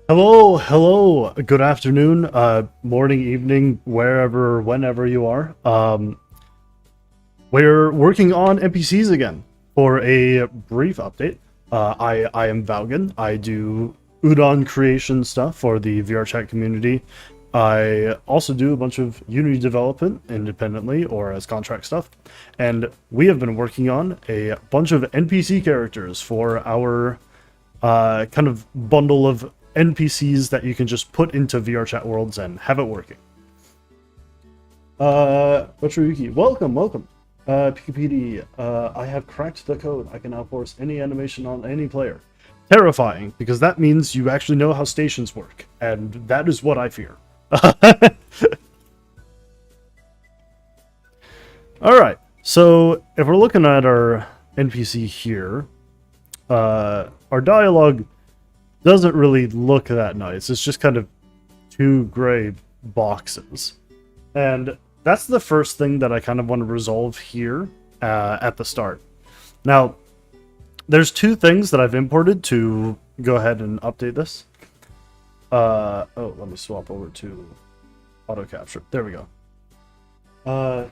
Hello, good afternoon, morning, evening, wherever, whenever you are. We're working on NPCs again for a brief update. I am Valgan. I do Udon creation stuff for the VR chat community. I also do a bunch of Unity development independently or as contract stuff. And we have been working on a bunch of NPC characters for our kind of bundle of NPCs that you can just put into VR chat worlds and have it working. Butcheryuki, welcome. PKPD, I have cracked the code. I can now force any animation on any player. Terrifying, because that means you actually know how stations work, and that is what I fear. Alright, so if we're looking at our NPC here, our dialogue doesn't really look that nice. It's just kind of two gray boxes. And that's the first thing that I kind of want to resolve here at the start. Now, there's two things that I've imported to go ahead and update this. Let me swap over to auto capture. There we go.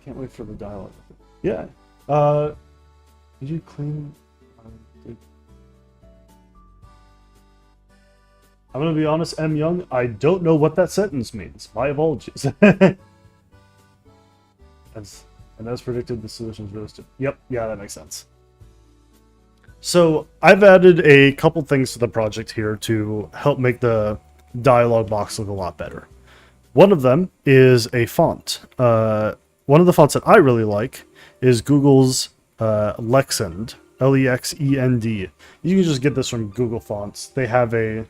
Can't wait for the dialogue. Yeah. Did you clean? I'm gonna be honest, M. Young, I don't know what that sentence means. My apologies. As predicted, the solution's roasted. Yep, yeah, that makes sense. So I've added a couple things to the project here to help make the dialogue box look a lot better. One of them is a font. One of the fonts that I really like is Google's Lexend, Lexend. You can just get this from Google Fonts. They have a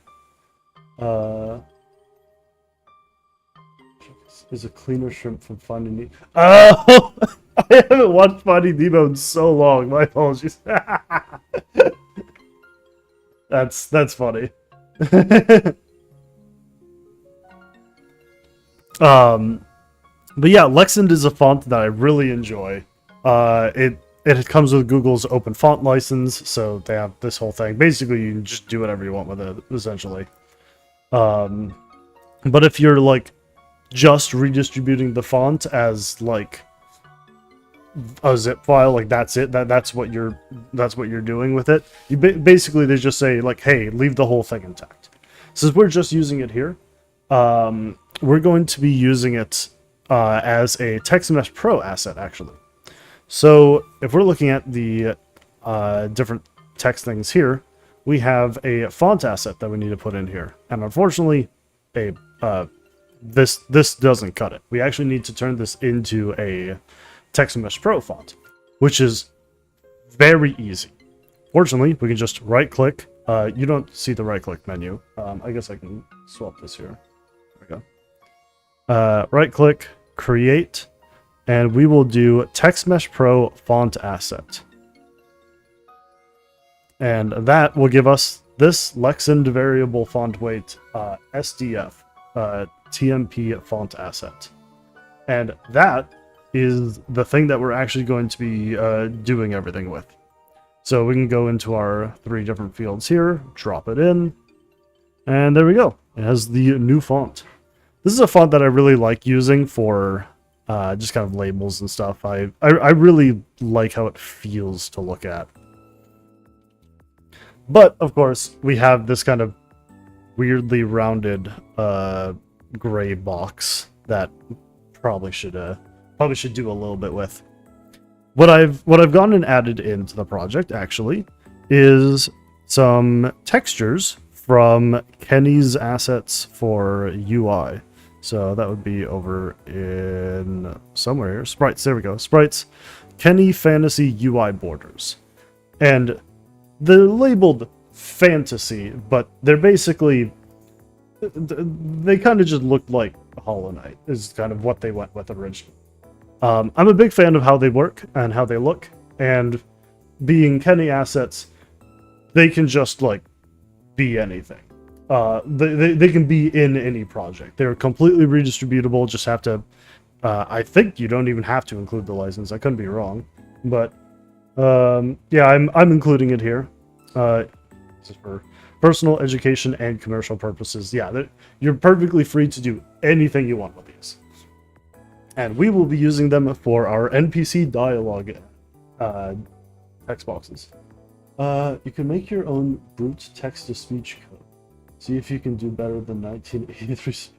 is a cleaner shrimp from Finding Nemo. Oh, I haven't watched Finding Nemo in so long. My apologies. That's funny. But yeah, Lexend is a font that I really enjoy. It comes with Google's open font license, so they have this whole thing. Basically, you can just do whatever you want with it, essentially. But if you're like just redistributing the font as like a zip file, like that's it, that's what you're doing with it. You basically they just say like, hey, leave the whole thing intact. Since we're just using it here, we're going to be using it as a Text Mesh Pro asset actually. So if we're looking at the different text things here, we have a font asset that we need to put in here, and unfortunately, this doesn't cut it. We actually need to turn this into a Text Mesh Pro font, which is very easy. Fortunately, we can just right-click. You don't see the right-click menu. I guess I can swap this here. There we go. Right-click, create, and we will do Text Mesh Pro font asset. And that will give us this Lexend variable font weight SDF TMP font asset. And that is the thing that we're actually going to be doing everything with. So we can go into our three different fields here, drop it in, and there we go. It has the new font. This is a font that I really like using for just kind of labels and stuff. I really like how it feels to look at. But, of course, we have this kind of weirdly rounded gray box that probably should do a little bit with. What I've gone and added into the project, actually, is some textures from Kenny's assets for UI. So that would be over in somewhere here. Sprites, there we go. Sprites, Kenny Fantasy UI borders. And they're labeled fantasy, but they're basically, they kind of just look like Hollow Knight is kind of what they went with originally. I'm a big fan of how they work and how they look, and being Kenny assets, they can just like be anything. They can be in any project. They're completely redistributable. Just have to, I think you don't even have to include the license. I couldn't be wrong, but yeah, I'm including it here. Just for personal, education, and commercial purposes. Yeah, you're perfectly free to do anything you want with these. And we will be using them for our NPC dialogue text boxes. You can make your own brute text-to-speech code. See if you can do better than 1983.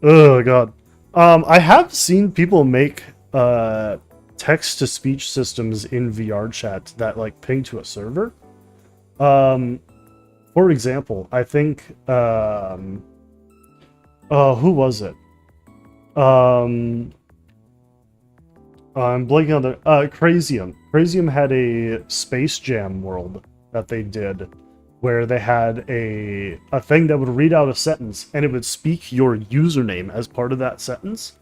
Oh god. I have seen people make text-to-speech systems in VR chat that like ping to a server. For example, I think who was it? I'm blanking on the Crazium. Crazium had a Space Jam world that they did where they had a thing that would read out a sentence and it would speak your username as part of that sentence.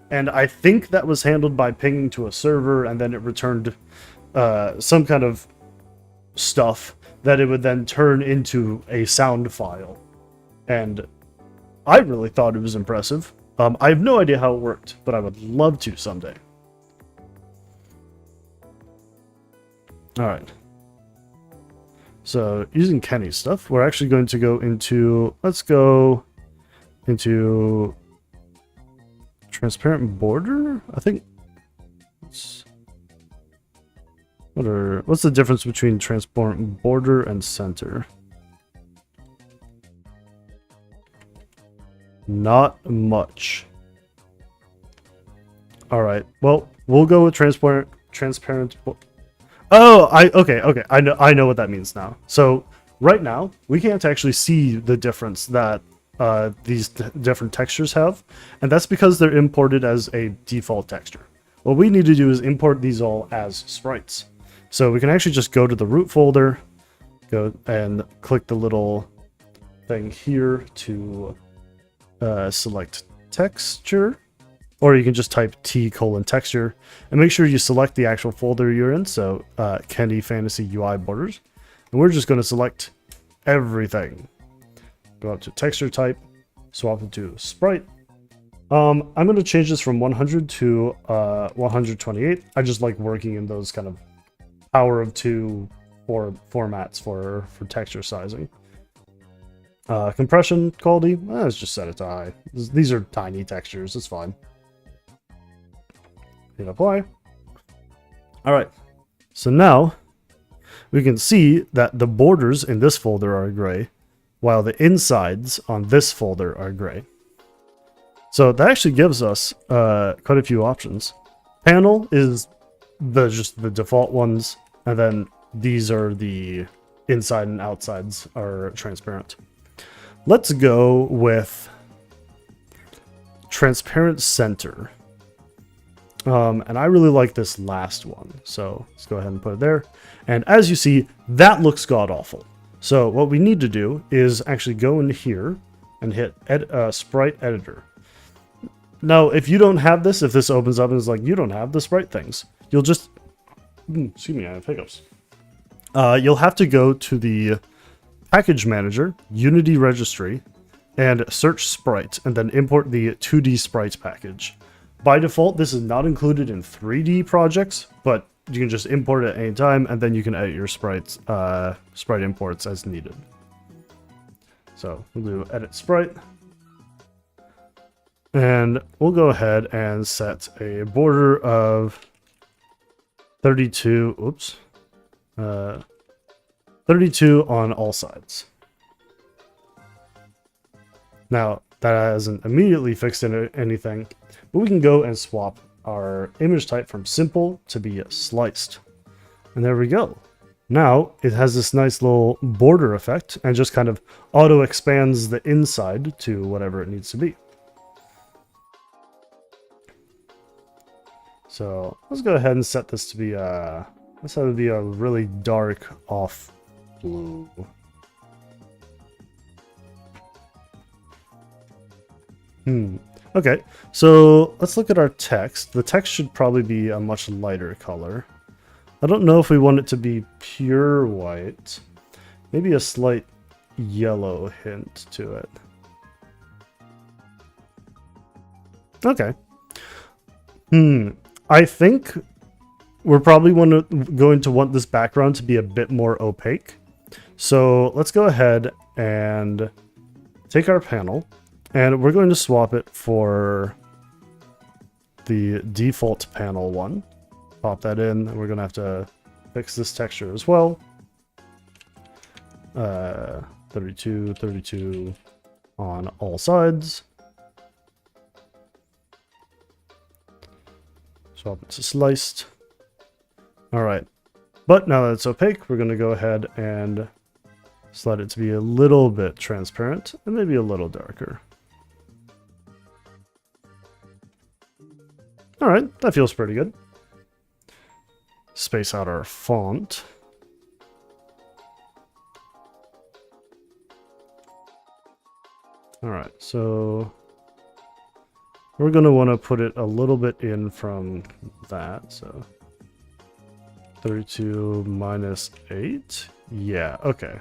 And I think that was handled by pinging to a server, and then it returned some kind of stuff that it would then turn into a sound file. And I really thought it was impressive. I have no idea how it worked, but I would love to someday. Alright. So, using Kenny's stuff, we're actually going to go into... Let's go into... transparent border? I think... What's the difference between transparent border and center? Not much. Alright, well, we'll go with transparent oh, okay, I know what that means now. So, right now, we can't actually see the difference that these different textures have, and that's because they're imported as a default texture. What we need to do is import these all as sprites. So we can actually just go to the root folder, go and click the little thing here to select texture, or you can just type T:texture and make sure you select the actual folder you're in. So Kenny Fantasy UI borders, and we're just going to select everything. Go up to texture type, swap it to sprite. I'm going to change this from 100 to 128. I just like working in those kind of power of 2 formats for texture sizing. Compression quality, let's just set it to high. These are tiny textures, it's fine. Hit apply. Alright, so now we can see that the borders in this folder are gray, while the insides on this folder are gray. So that actually gives us quite a few options. Panel is just the default ones, and then these are the inside and outsides are transparent. Let's go with transparent center. And I really like this last one, so let's go ahead and put it there. And as you see, that looks god-awful. So what we need to do is actually go in here and hit sprite editor. Now, if you don't have this, if this opens up and is like, you don't have the sprite things, you'll just... excuse me, I have hiccups. You'll have to go to the package manager, Unity registry, and search sprite, and then import the 2D sprites package. By default, this is not included in 3D projects, but you can just import it at any time, and then you can edit your sprites, sprite imports as needed. So we'll do edit sprite. And we'll go ahead and set a border of 32, oops, 32 on all sides. Now, that hasn't immediately fixed anything, but we can go and swap our image type from simple to be sliced. And there we go. Now, it has this nice little border effect and just kind of auto expands the inside to whatever it needs to be. So let's go ahead and set this to be let's have it be a really dark off blue. Okay, so let's look at our text. The text should probably be a much lighter color. I don't know if we want it to be pure white. Maybe a slight yellow hint to it. Okay. I think we're probably going to want this background to be a bit more opaque. So let's go ahead and take our panel, and we're going to swap it for the default panel one. Pop that in, and we're going to have to fix this texture as well. 32, 32 on all sides. Swap it to sliced. All right. But now that it's opaque, we're going to go ahead and slide it to be a little bit transparent and maybe a little darker. All right, that feels pretty good. Space out our font. All right, so we're going to want to put it a little bit in from that. So 32 minus 8. Yeah, okay.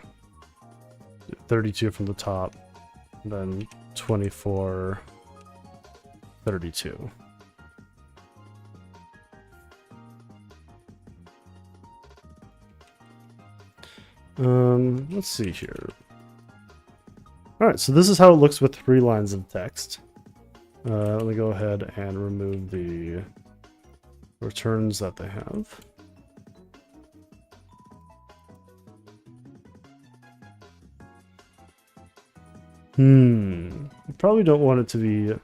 32 from the top, then 24, 32. Let's see here. All right, so this is how it looks with 3 lines of text. Let me go ahead and remove the returns that they have. You probably don't want it to be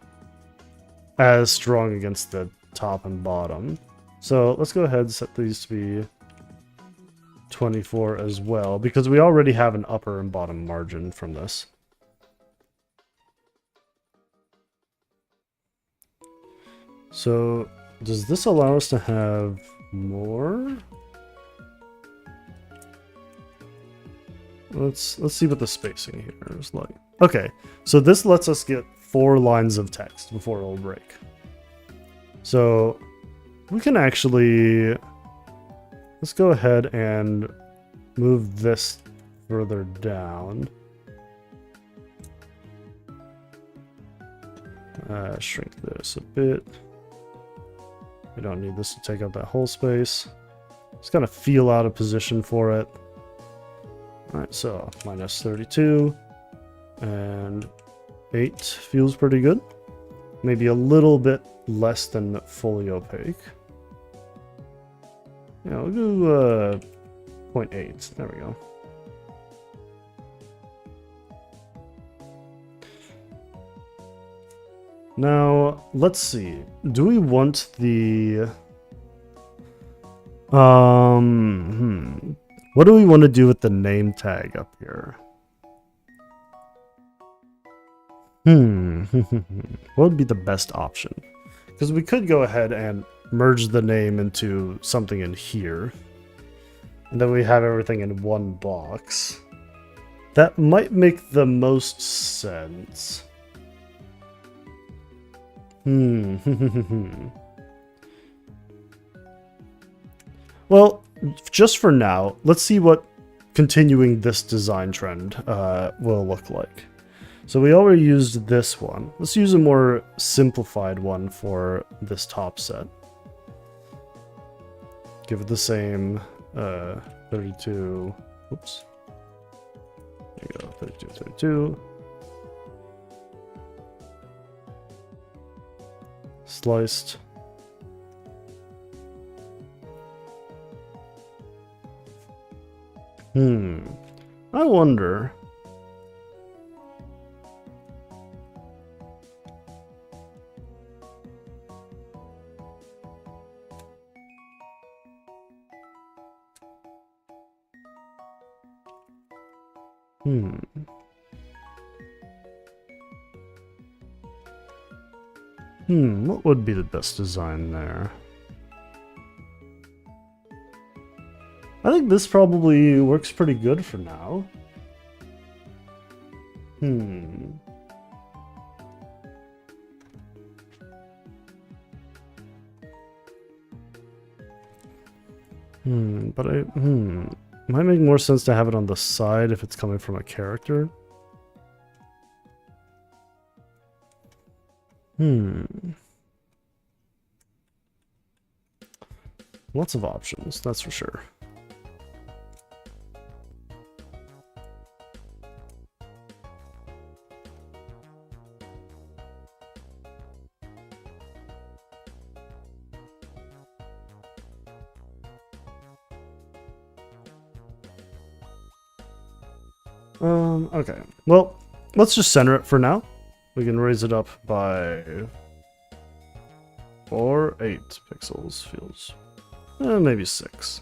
as strong against the top and bottom. So let's go ahead and set these to be 24 as well, because we already have an upper and bottom margin from this. So does this allow us to have more? Let's see what the spacing here is like. Okay, so this lets us get 4 lines of text before it'll break. So we can actually, let's go ahead and move this further down. Shrink this a bit. We don't need this to take up that whole space. Just gotta feel out of position for it. Alright, so minus 32 and 8 feels pretty good. Maybe a little bit less than fully opaque. Yeah, we'll do 0.8. There we go. Now, let's see. Do we want the... What do we want to do with the name tag up here? What would be the best option? Because we could go ahead and merge the name into something in here. And then we have everything in one box. That might make the most sense. Well, just for now, let's see what continuing this design trend will look like. So we already used this one. Let's use a more simplified one for this top set. Give it the same 32. Oops. There you go, 32, 32. Sliced. I wonder. What would be the best design there? I think this probably works pretty good for now. But might make more sense to have it on the side if it's coming from a character. Lots of options, that's for sure. Okay. Well, let's just center it for now. We can raise it up by 4, 8 pixels. Feels maybe 6.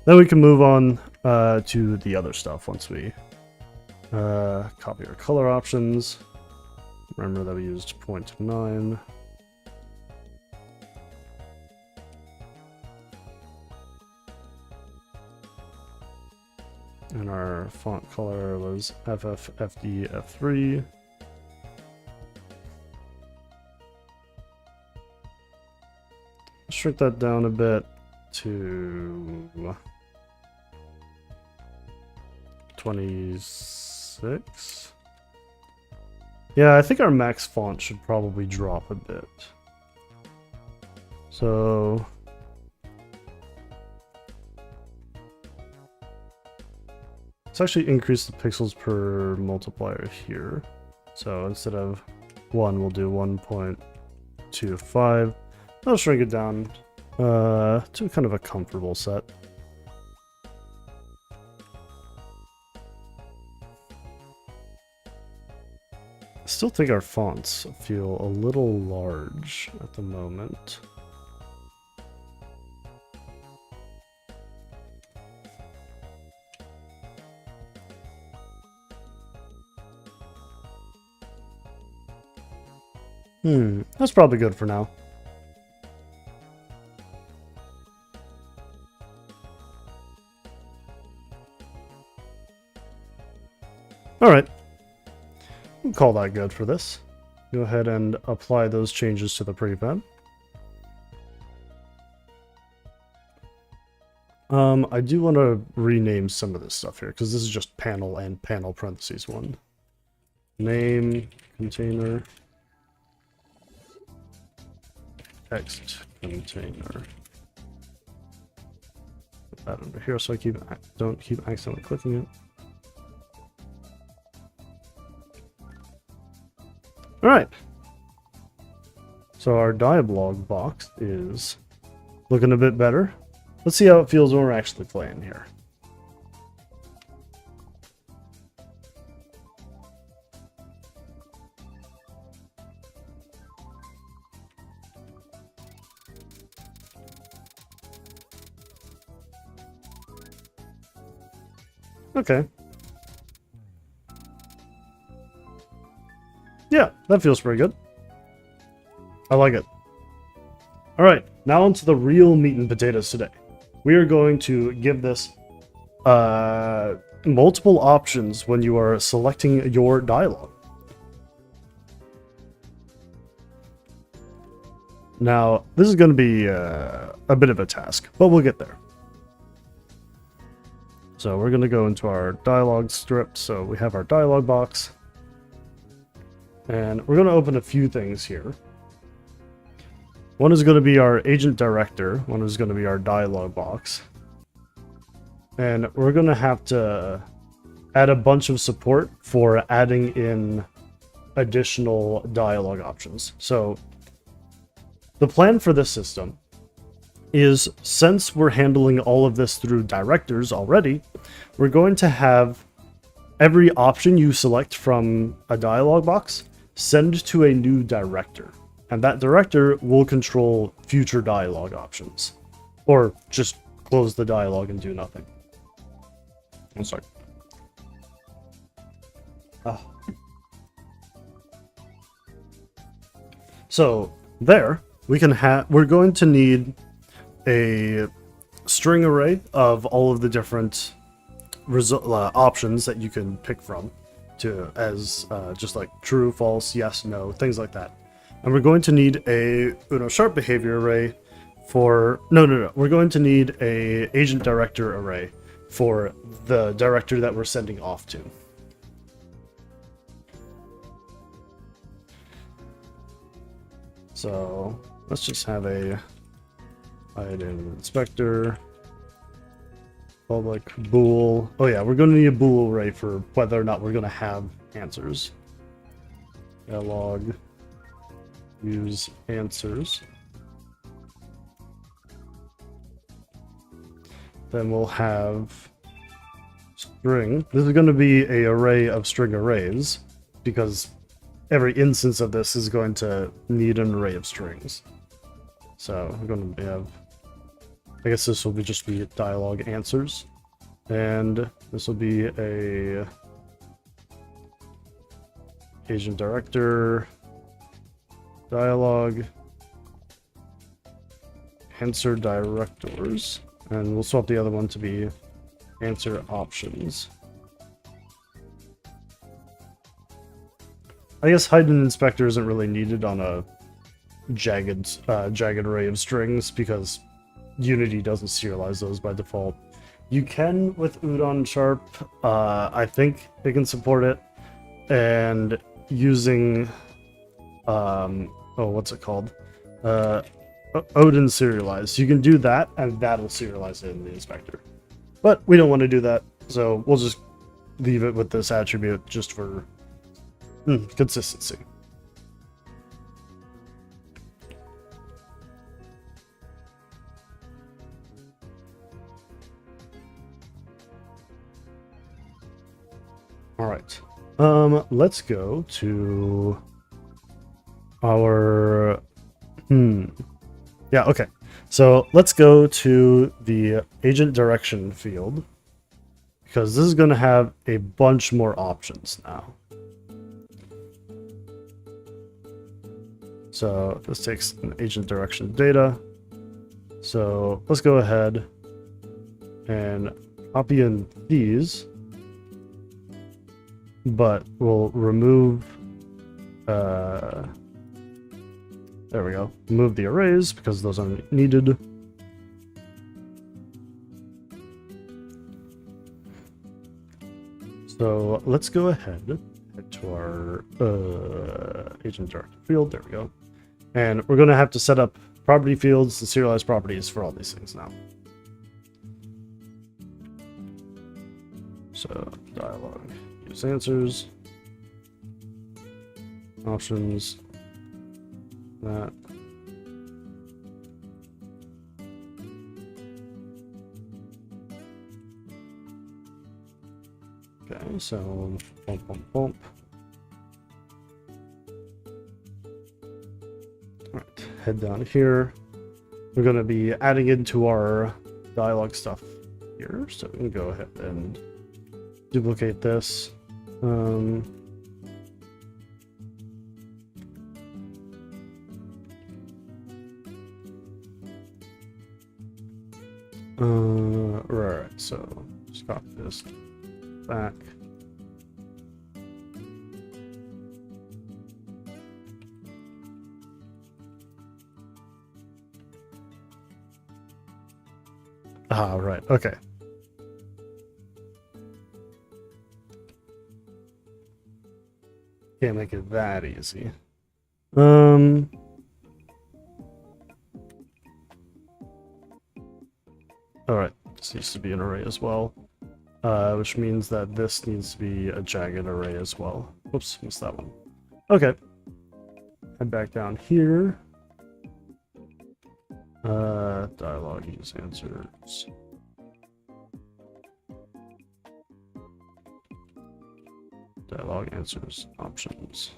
Then we can move on to the other stuff once we copy our color options. Remember that we used 0.9. And our font color was FF, FD, F3. Shrink that down a bit to 26. Yeah, I think our max font should probably drop a bit. So let's actually increase the pixels per multiplier here. So instead of 1, we'll do 1.25. I'll shrink it down to kind of a comfortable set. I still think our fonts feel a little large at the moment. That's probably good for now. Alright. We'll call that good for this. Go ahead and apply those changes to the prefab. I do want to rename some of this stuff here, because this is just panel and panel parentheses 1. Name, container, text, container. Put that under here so I don't keep accidentally clicking it. Alright. So our dialogue box is looking a bit better. Let's see how it feels when we're actually playing here. Okay. Yeah, that feels pretty good. I like it. Alright, now onto the real meat and potatoes today. We are going to give this multiple options when you are selecting your dialogue. Now, this is going to be a bit of a task, but we'll get there. So we're going to go into our dialogue strip. So we have our dialogue box. And we're going to open a few things here. One is going to be our agent director. One is going to be our dialogue box. And we're going to have to add a bunch of support for adding in additional dialogue options. So the plan for this system is, since we're handling all of this through directors already, we're going to have every option you select from a dialogue box send to a new director. And that director will control future dialogue options. Or just close the dialogue and do nothing. I'm sorry. So there, we're going to need a string array of all of the different options that you can pick from, as just like true, false, yes, no, things like that. And we're going to need a Uno Sharp behavior array for... No. We're going to need a agent director array for the director that we're sending off to. So let's just have a item inspector, public bool. Oh yeah, we're going to need a bool array for whether or not we're going to have answers. Dialog use answers. Then we'll have string. This is going to be a array of string arrays because every instance of this is going to need an array of strings. So we're going to have, I guess this will be just be dialogue answers, and this will be a agent director dialogue answer directors, and we'll swap the other one to be answer options. I guess hidden inspector isn't really needed on a jagged array of strings because Unity doesn't serialize those by default. You can with Udon Sharp. I think they can support it, and using what's it called? Odin serialize. You can do that, and that'll serialize it in the inspector. But we don't want to do that, so we'll just leave it with this attribute just for consistency. All right. Let's go to our yeah, okay. So let's go to the agent direction field because this is going to have a bunch more options now. So this takes an agent direction data. So let's go ahead and copy in these, but we'll remove there we go. Remove the arrays because those aren't needed. So let's go ahead, head to our agent director field. There we go. And we're going to have to set up property fields and serialize properties for all these things now. So dialogue, use answers, options, that. Okay, so bump, bump, bump. All right, head down here. We're going to be adding into our dialogue stuff here, so we can go ahead and duplicate this. Right, so just copy this back. Ah, right, okay. Can't make it that easy. Alright, this needs to be an array as well. Which means that this needs to be a jagged array as well. Whoops, missed that one. Okay. Head back down here. Dialogue, use answers. Dialogue, answers, options.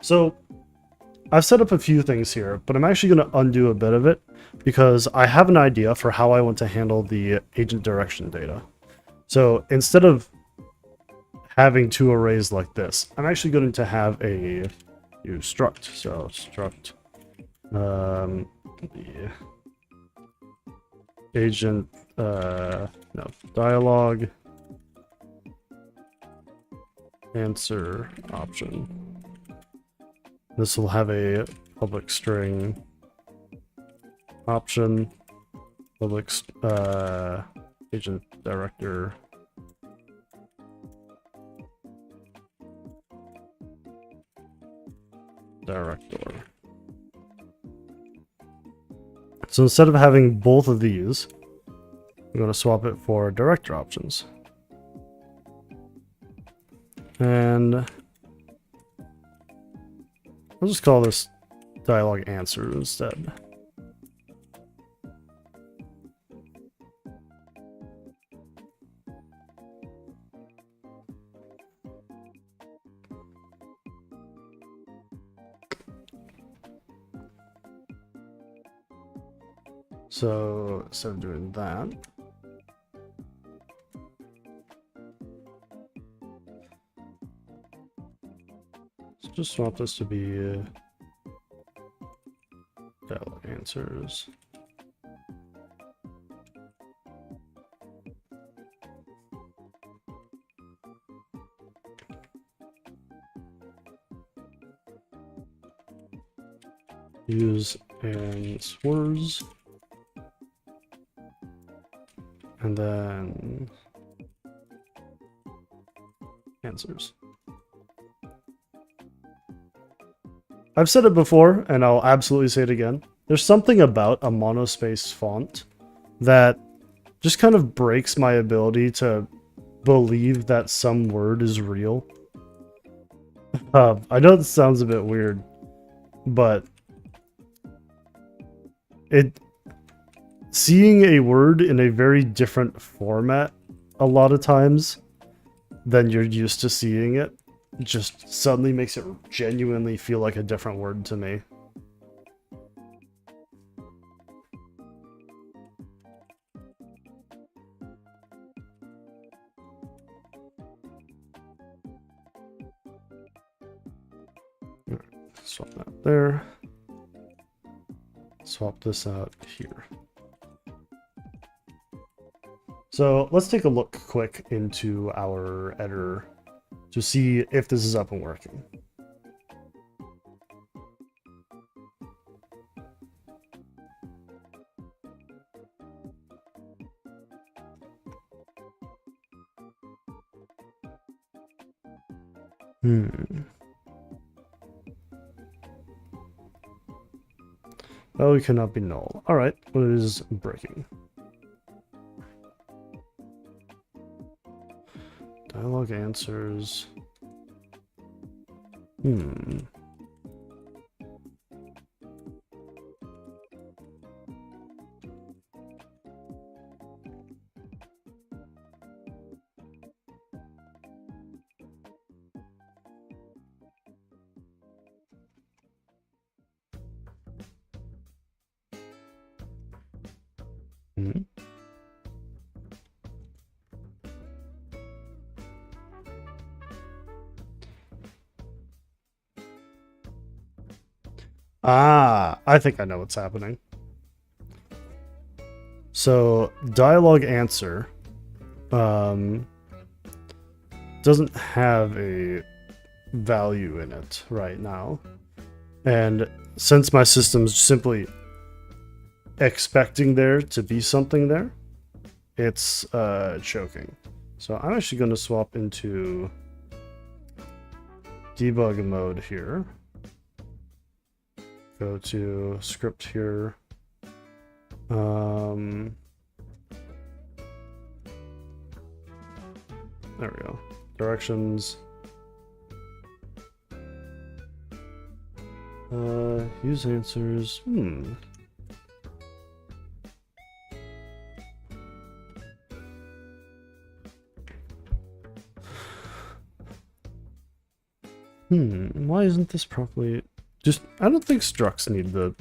So, I've set up a few things here, but I'm actually going to undo a bit of it because I have an idea for how I want to handle the agent direction data. So instead of having two arrays like this, I'm actually going to have a new struct. So struct the agent dialogue answer option. This will have a public string option, public agent director director. So instead of having both of these, I'm going to swap it for director options. And I'll just call this dialogue answer instead. So instead of doing that, let's just swap this to be dialog answers. Use answers. And then answers. I've said it before, and I'll absolutely say it again. There's something about a monospace font that just kind of breaks my ability to believe that some word is real. I know this sounds a bit weird, but seeing a word in a very different format a lot of times than you're used to seeing it just suddenly makes it genuinely feel like a different word to me. Swap that there. Swap this out here. So let's take a look quick into our editor to see if this is up and working. Oh, it cannot be null. All right, what is breaking? Dialog answers. Ah, I think I know what's happening. So dialog answer doesn't have a value in it right now. And since my system's simply expecting there to be something there, it's choking. So I'm actually going to swap into debug mode here. Go to script here. There we go. Directions. Use answers. Why isn't this properly... I don't think structs need the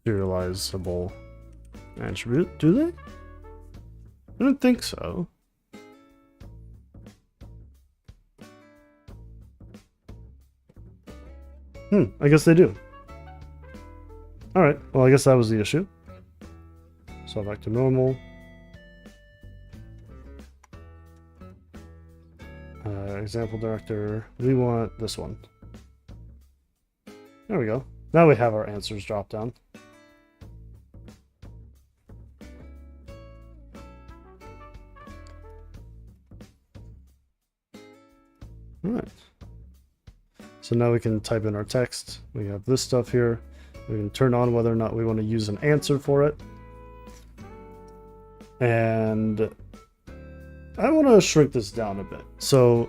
serializable attribute, do they? I don't think so. I guess they do. Alright, well I guess that was the issue. So back to normal. Example director, we want this one. There we go. Now we have our answers drop down. Alright. So now we can type in our text. We have this stuff here. We can turn on whether or not we want to use an answer for it. And I want to shrink this down a bit. So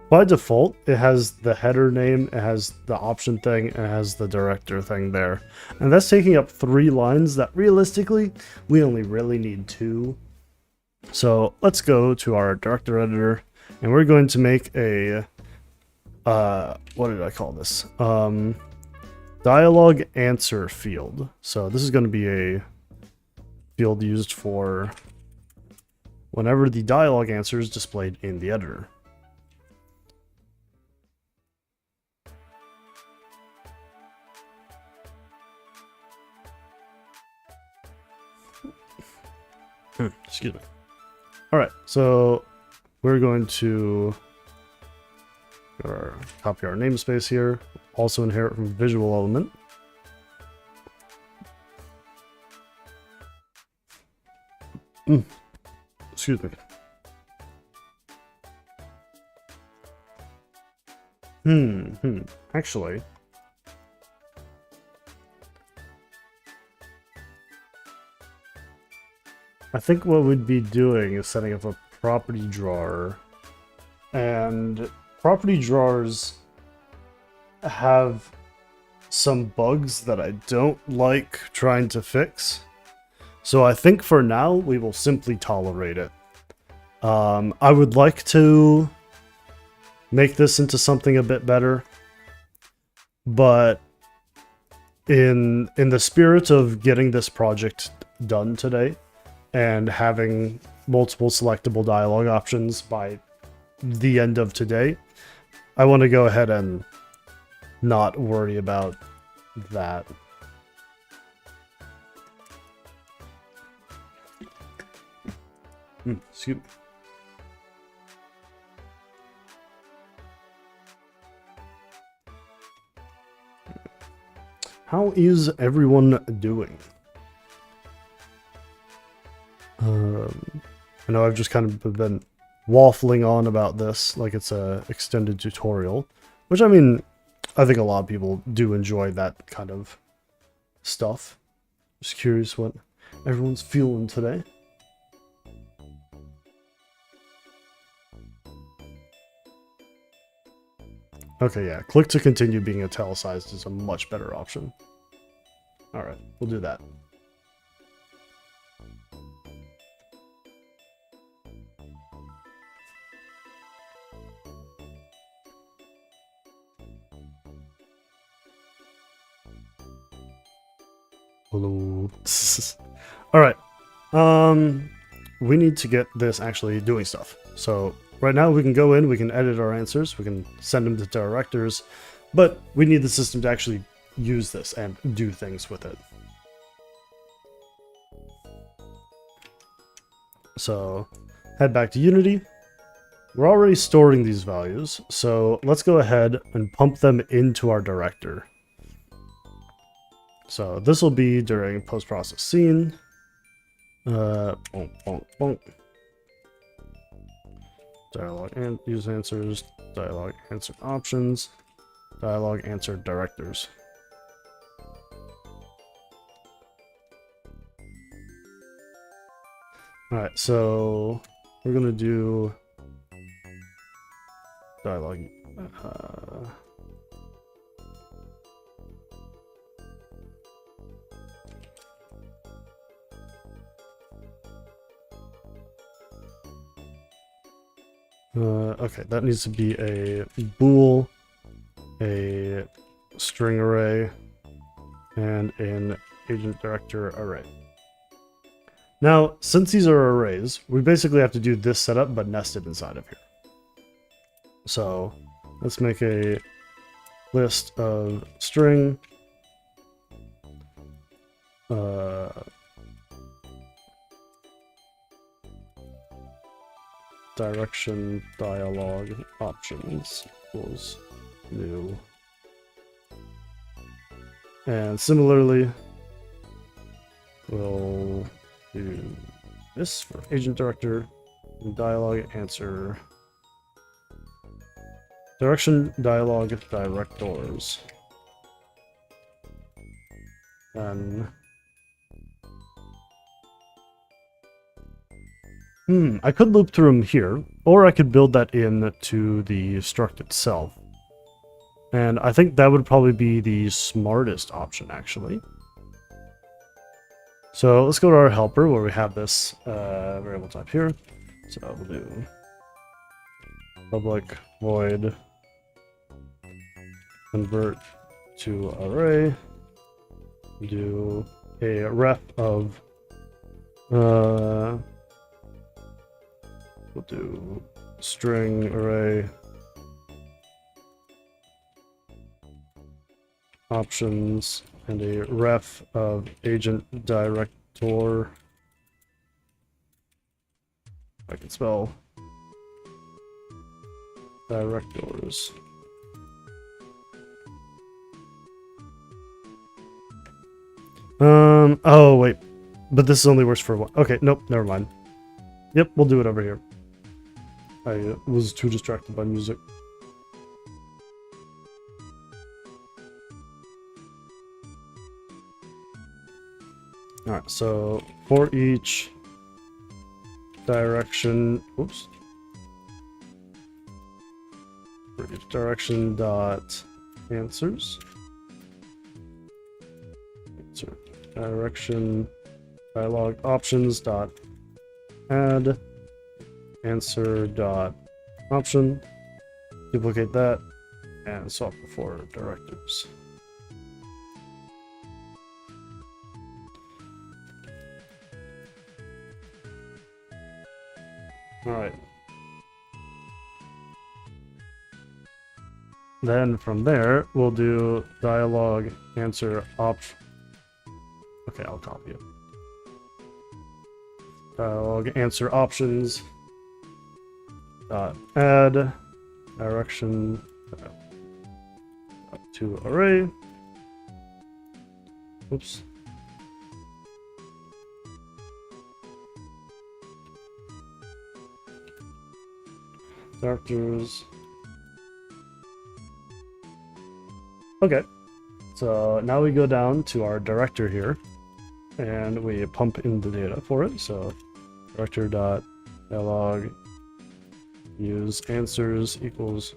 by default, it has the header name, it has the option thing, and it has the director thing there. And that's taking up 3 lines that realistically, we only really need 2. So let's go to our director editor, and we're going to make a, what did I call this? Dialog answer field. So this is going to be a field used for whenever the dialogue answer is displayed in the editor. Excuse me. Alright, so we're going to copy our namespace here, also inherit from visual element. Excuse me. Actually, I think what we'd be doing is setting up a property drawer, and property drawers have some bugs that I don't like trying to fix. So I think for now we will simply tolerate it. I would like to make this into something a bit better, but in the spirit of getting this project done today and having multiple selectable dialogue options by the end of today, I want to go ahead and not worry about that. Excuse me. How is everyone doing? I know I've just kind of been waffling on about this like it's a extended tutorial, which I mean, I think a lot of people do enjoy that kind of stuff. Just curious what everyone's feeling today. Okay, yeah, click to continue being italicized is a much better option. Alright, we'll do that. Hello. Alright. We need to get this actually doing stuff. So right now we can go in, we can edit our answers, we can send them to directors, but we need the system to actually use this and do things with it. So head back to Unity. We're already storing these values, so let's go ahead and pump them into our director. So this will be during post-process scene. Bonk, bonk, bonk. Dialogue and use answers, dialogue answer options, dialogue answer directors. Alright, so we're gonna do dialogue. Okay, that needs to be a bool, a string array, and an agent director array. Now, since these are arrays, we basically have to do this setup, but nested inside of here. So let's make a list of string, direction dialogue options equals new. And similarly, we'll do this for agent director, and dialogue answer, direction dialogue directors. Then I could loop through them here, or I could build that in to the struct itself. And I think that would probably be the smartest option, actually. So let's go to our helper where we have this variable type here. So we'll do public void convert to array. Do a ref of We'll do string array options and a ref of agent director. I can spell directors. Oh wait, but this only works for one. Okay, nope, never mind. Yep, we'll do it over here. I was too distracted by music. Alright, so for each direction, oops. For each direction dot answers. Answer direction dialog options dot add answer dot option. Duplicate that and swap before directors. Alright. Then from there, we'll do dialog answer option. Okay, I'll copy it. Dialog answer options. Add direction to array. Oops. Directors. Okay, so now we go down to our director here, and we pump in the data for it. So director dot dialog use answers equals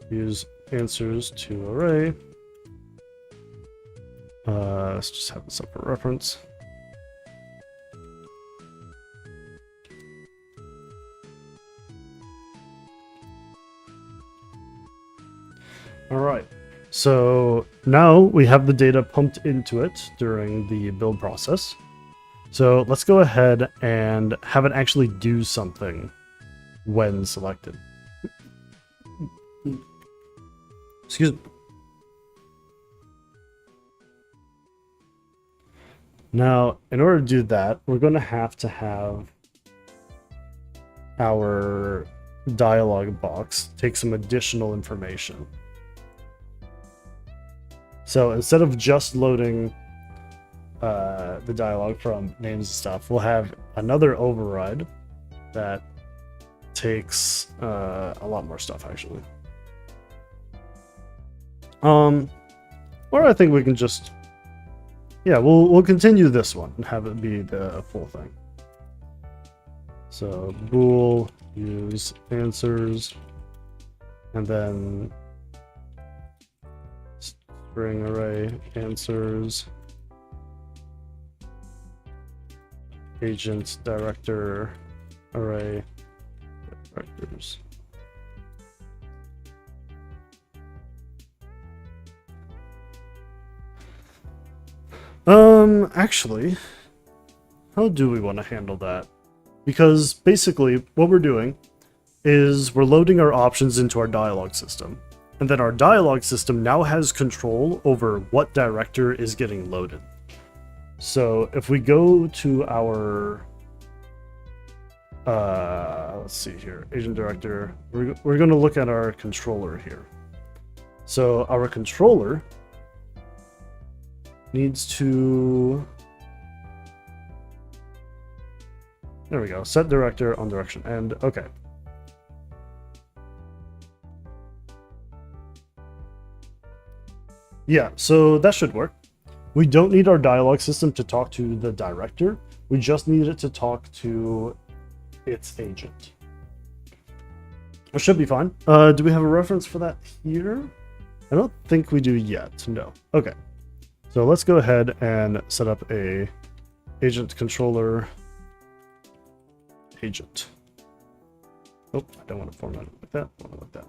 use answers to array. Let's just have a separate reference. All right. So now we have the data pumped into it during the build process. So let's go ahead and have it actually do something when selected. Excuse me. Now, in order to do that, we're going to have our dialog box take some additional information. So instead of just loading the dialog from names and stuff, we'll have another override that takes a lot more stuff actually. Or I think we can just, yeah, we'll continue this one and have it be the full thing. So bool use answers, and then string array answers agent director array directors. Actually, how do we want to handle that? Because basically what we're doing is we're loading our options into our dialog system, and then our dialog system now has control over what director is getting loaded. So if we go to our let's see here, agent director, we're going to look at our controller here. So our controller needs to, there we go, set director on direction end. Okay. Yeah, so that should work. We don't need our dialog system to talk to the director. We just need it to talk to its agent. It should be fine. Do we have a reference for that here? I don't think we do yet. No. Okay. So let's go ahead and set up a agent controller agent. Oh, I don't want to format it like that. I want it like that.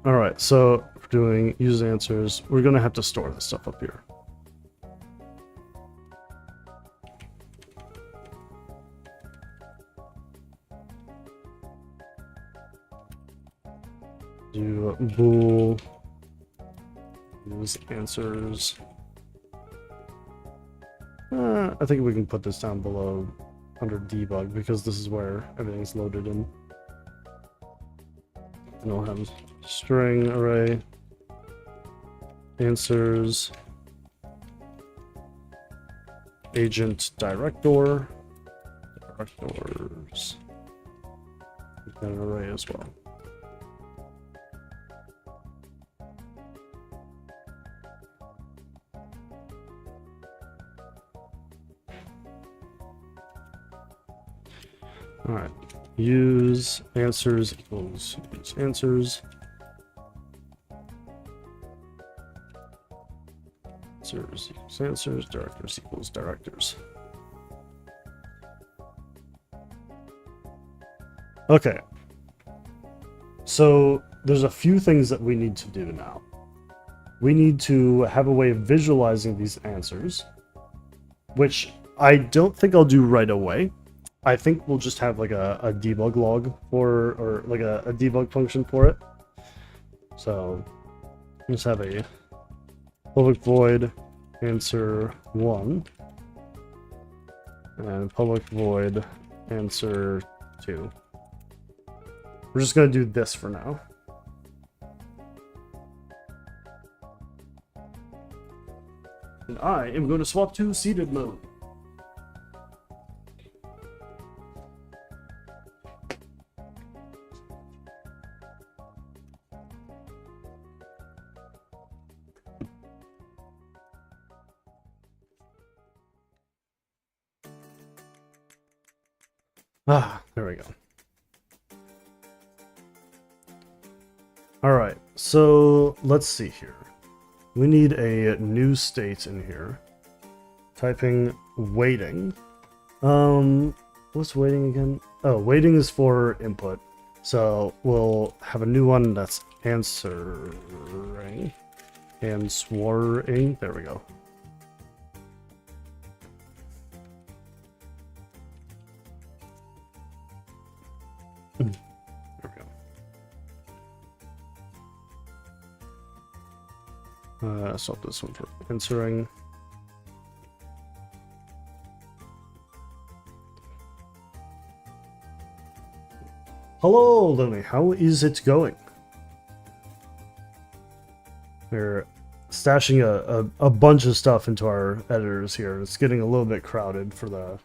All right, so for doing use answers, we're gonna have to store this stuff up here. Do bool use answers. I think we can put this down below under debug because this is where everything's loaded in. And we'll have string array answers agent director directors and an array as well. All right, use answers equals use answers. Answers equals answers, directors equals directors. Okay. So there's a few things that we need to do now. We need to have a way of visualizing these answers, which I don't think I'll do right away. I think we'll just have like a debug log for, or like a debug function for it. So let's have a public void answer 1 and public void answer 2. We're just going to do this for now. And I am going to swap to seated mode. There we go. All right, so let's see here. We need a new state in here. Typing waiting. What's waiting again? Oh, waiting is for input. So we'll have a new one that's answering. Answering. There we go. There we go. Swap this one for answering. Hello, Lily. How is it going? We're stashing a bunch of stuff into our editors here. It's getting a little bit crowded for the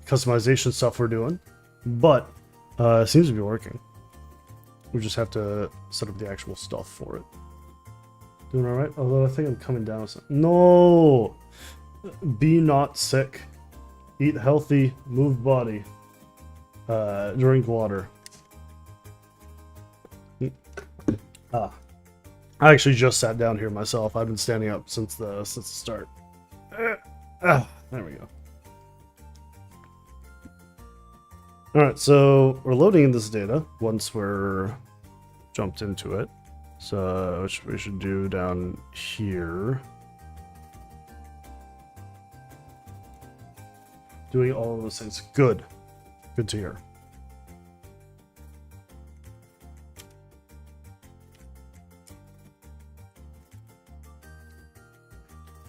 customization stuff we're doing, but it seems to be working. We just have to set up the actual stuff for it. Doing all right, although I think I'm coming down. No! Be not sick. Eat healthy. Move body. Drink water. I actually just sat down here myself. I've been standing up since the start. There we go. All right, so we're loading in this data once we're jumped into it. So which we should do down here. Doing all of those things. Good. Good to hear.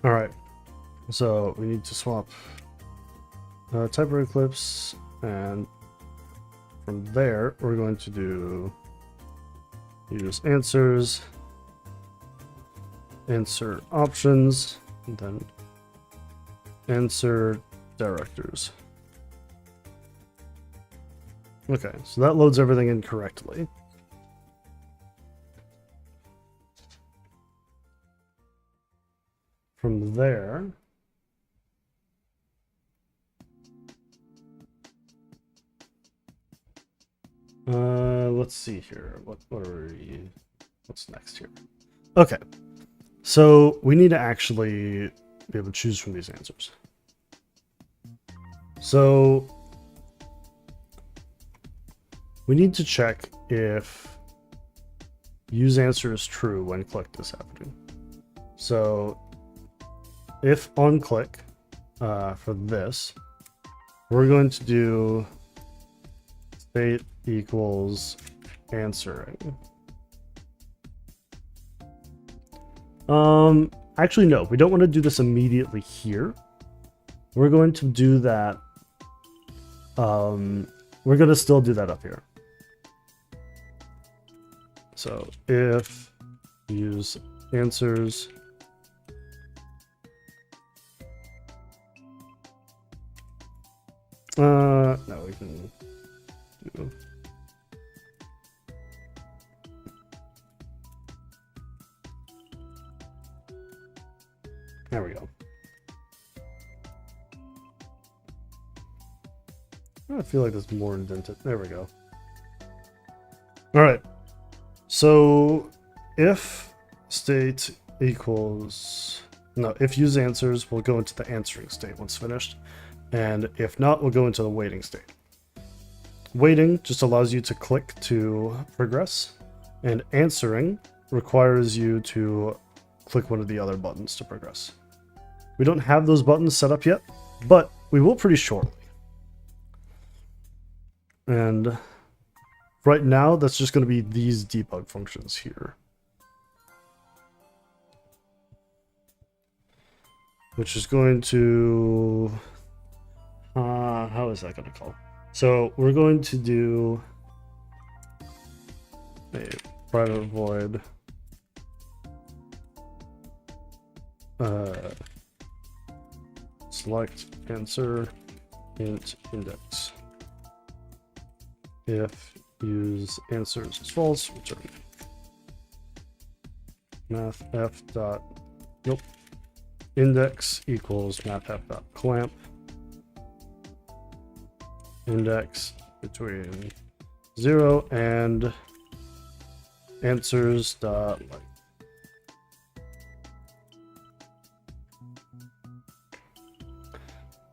All right. So we need to swap type eclipse, and from there we're going to do use answers, answer options, and then answer directors. Okay, so that loads everything in correctly. From there, let's see here. What are we? What's next here? Okay, so we need to actually be able to choose from these answers. So we need to check if use answer is true when clicked is happening. So if on click for this, we're going to do state equals answering. Actually, no, we don't want to do this immediately here. We're going to do that. We're going to still do that up here. So if use answers, no, we can do. There we go. I feel like there's more indented. There we go. All right. So if state equals, no, if use answers, we'll go into the answering state once finished. And if not, we'll go into the waiting state. Waiting just allows you to click to progress, and answering requires you to click one of the other buttons to progress. We don't have those buttons set up yet, but we will pretty shortly. And right now, that's just going to be these debug functions here. Which is going to... how is that going to call? So we're going to do a private void select answer int index. If use answers is false, return math f dot index equals math f dot clamp index between 0 and answers dot like.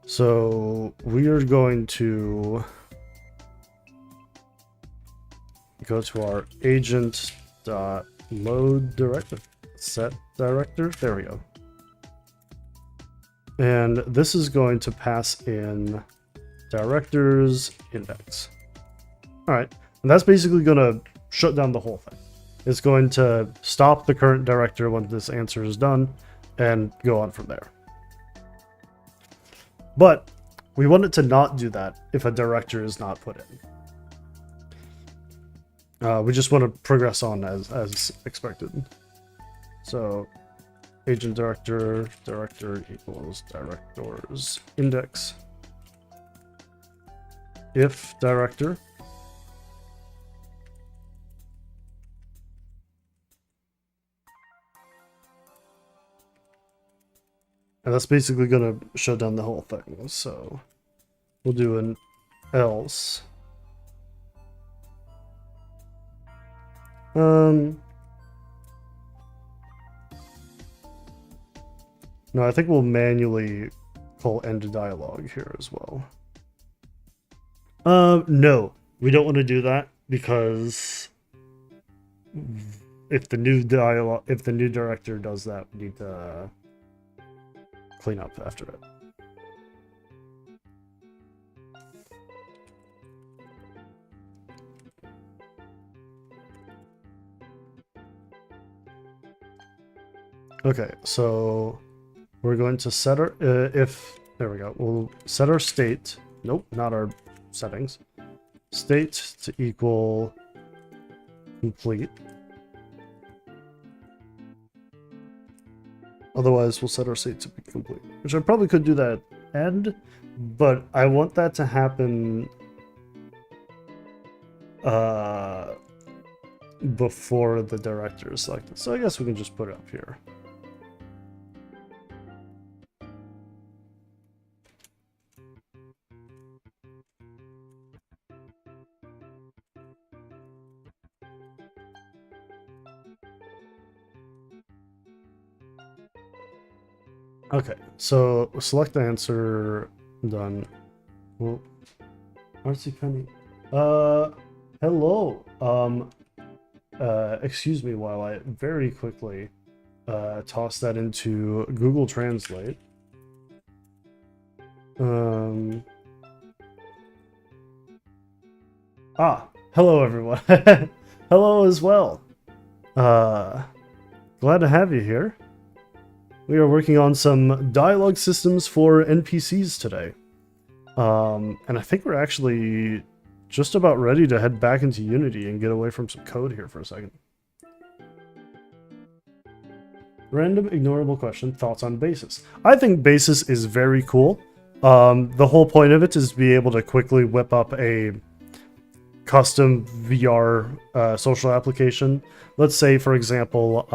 So we are going to go to our agent dot load director set director. There we go. And this is going to pass in directors index. All right, and that's basically going to shut down the whole thing. It's going to stop the current director when this answer is done and go on from there. But we want it to not do that if a director is not put in. We just want to progress on as expected. So agent director equals directors index. If director and that's basically going to shut down the whole thing. So we'll do an else. No, I think we'll manually call end dialog here as well. No, we don't want to do that because if the new director does that, we need to clean up after it. Okay, so we're going to set our there we go. We'll set our state. Nope, not our settings. State to equal complete. Otherwise, we'll set our state to be complete, which I probably could do that at end, but I want that to happen before the director is selected. So I guess we can just put it up here. Okay, so select the answer, done. Well, RC Penny. Hello. excuse me while I very quickly toss that into Google Translate. Hello everyone. Hello as well. Glad to have you here. We are working on some dialogue systems for NPCs today. And I think we're actually just about ready to head back into Unity and get away from some code here for a second. Random ignorable question, thoughts on Basis? I think Basis is very cool. The whole point of it is to be able to quickly whip up a custom VR social application. Let's say, for example,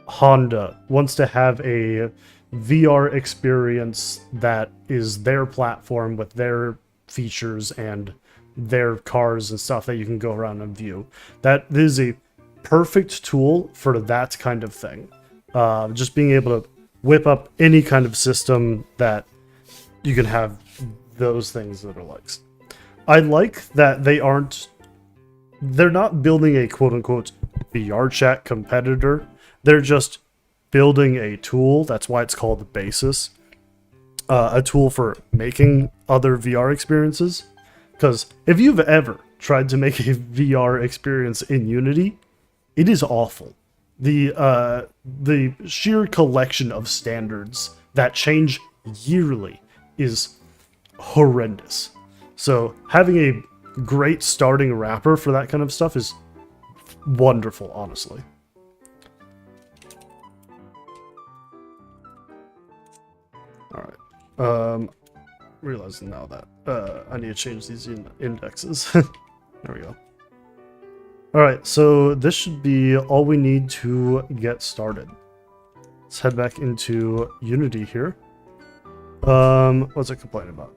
Honda wants to have a VR experience that is their platform with their features and their cars and stuff that you can go around and view. That is a perfect tool for that kind of thing. Just being able to whip up any kind of system that you can have those things that are likes. I like that they're not building a quote-unquote VR chat competitor. They're just building a tool. That's why it's called Basis. A tool for making other VR experiences. Because if you've ever tried to make a VR experience in Unity, it is awful. The sheer collection of standards that change yearly is horrendous. So having a great starting wrapper for that kind of stuff is wonderful, honestly. Alright. Realizing now that I need to change these indexes. There we go. Alright, so this should be all we need to get started. Let's head back into Unity here. What's it complaining about?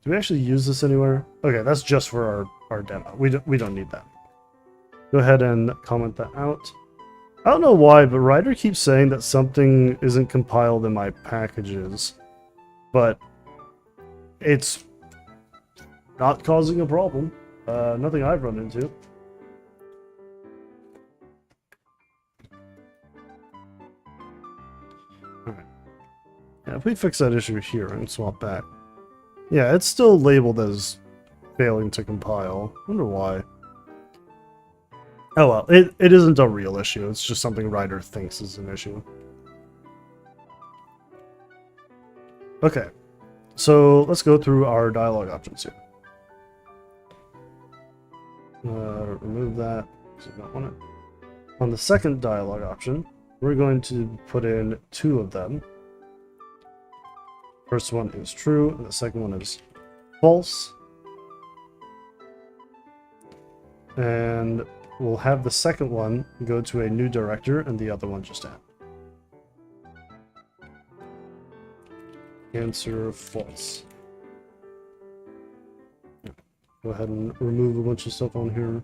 Do we actually use this anywhere? Okay, that's just for our demo. We don't need that. Go ahead and comment that out. I don't know why, but Ryder keeps saying that something isn't compiled in my packages. But it's not causing a problem. Nothing I've run into. Alright. Yeah, if we fix that issue here and swap back. Yeah, it's still labeled as failing to compile. Wonder why. Oh well, it isn't a real issue. It's just something Ryder thinks is an issue. Okay, so let's go through our dialogue options here. Remove that, because I don't want it. On the second dialogue option, we're going to put in 2 of them. First one is true, and the second one is false. And we'll have the second one go to a new director, and the other one just add. Answer false. Go ahead and remove a bunch of stuff on here.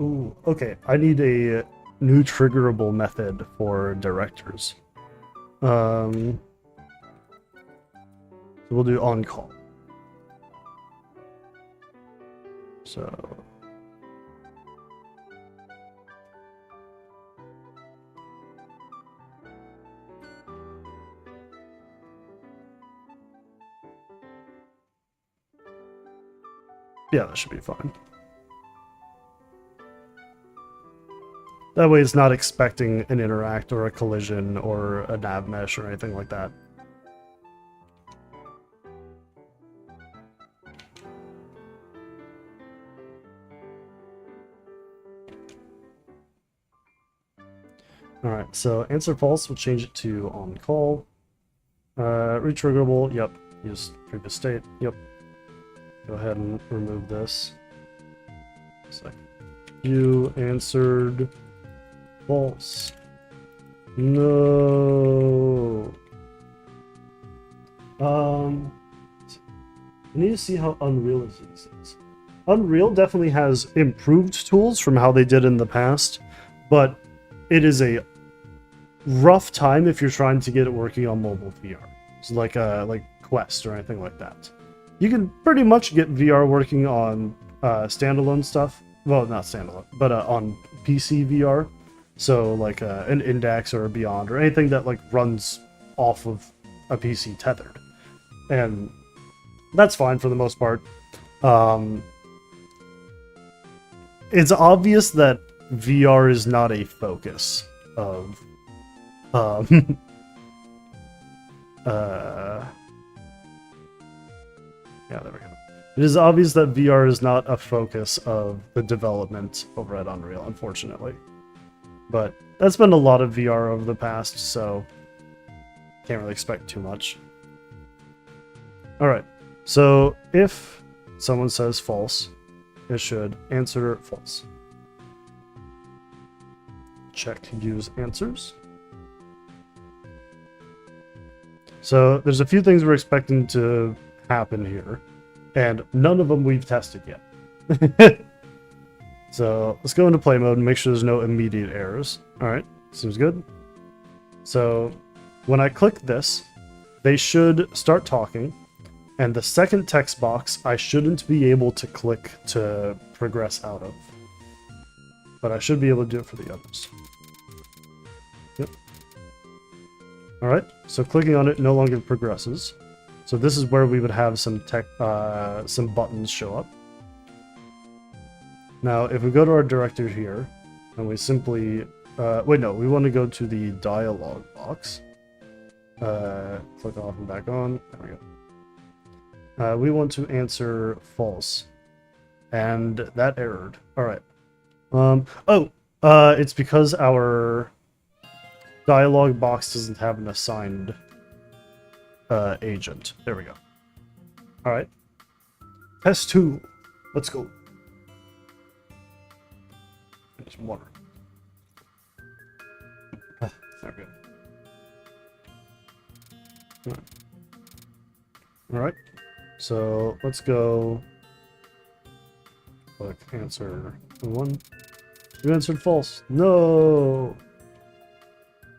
Ooh, okay. I need a new triggerable method for directors. So we'll do on call. So yeah, that should be fine. That way it's not expecting an interact or a collision or a nav mesh or anything like that. Alright, so answer false, we'll change it to on call. Retriggerable, yep. Use previous state, yep. Go ahead and remove this. So you answered false. No. I need to see how Unreal is doing this. Unreal definitely has improved tools from how they did in the past, but it is a rough time if you're trying to get it working on mobile VR. So like Quest or anything like that. You can pretty much get VR working on standalone stuff. Well, not standalone, but on PC VR. So like an Index or a Beyond or anything that like runs off of a PC tethered. And that's fine for the most part. It's obvious that VR is not a focus of yeah, there we go. It is obvious that VR is not a focus of the development over at Unreal, unfortunately. But that's been a lot of VR over the past, so can't really expect too much. Alright, so if someone says false, it should answer false. Check use answers. So there's a few things we're expecting to happen here, and none of them we've tested yet. So let's go into play mode and make sure there's no immediate errors. Alright, seems good. So when I click this, they should start talking, and the second text box I shouldn't be able to click to progress out of. But I should be able to do it for the others. Yep. Alright, so clicking on it no longer progresses. So this is where we would have some buttons show up. Now, if we go to our director here, and we simply... wait, no, we want to go to the dialog box. Click off and back on. There we go. We want to answer false. And that errored. Alright. It's because our dialog box doesn't have an assigned agent. There we go. Alright. Test 2. Let's go. There's water. There we go. Alright. So let's go. Click answer 1. You answered false. No!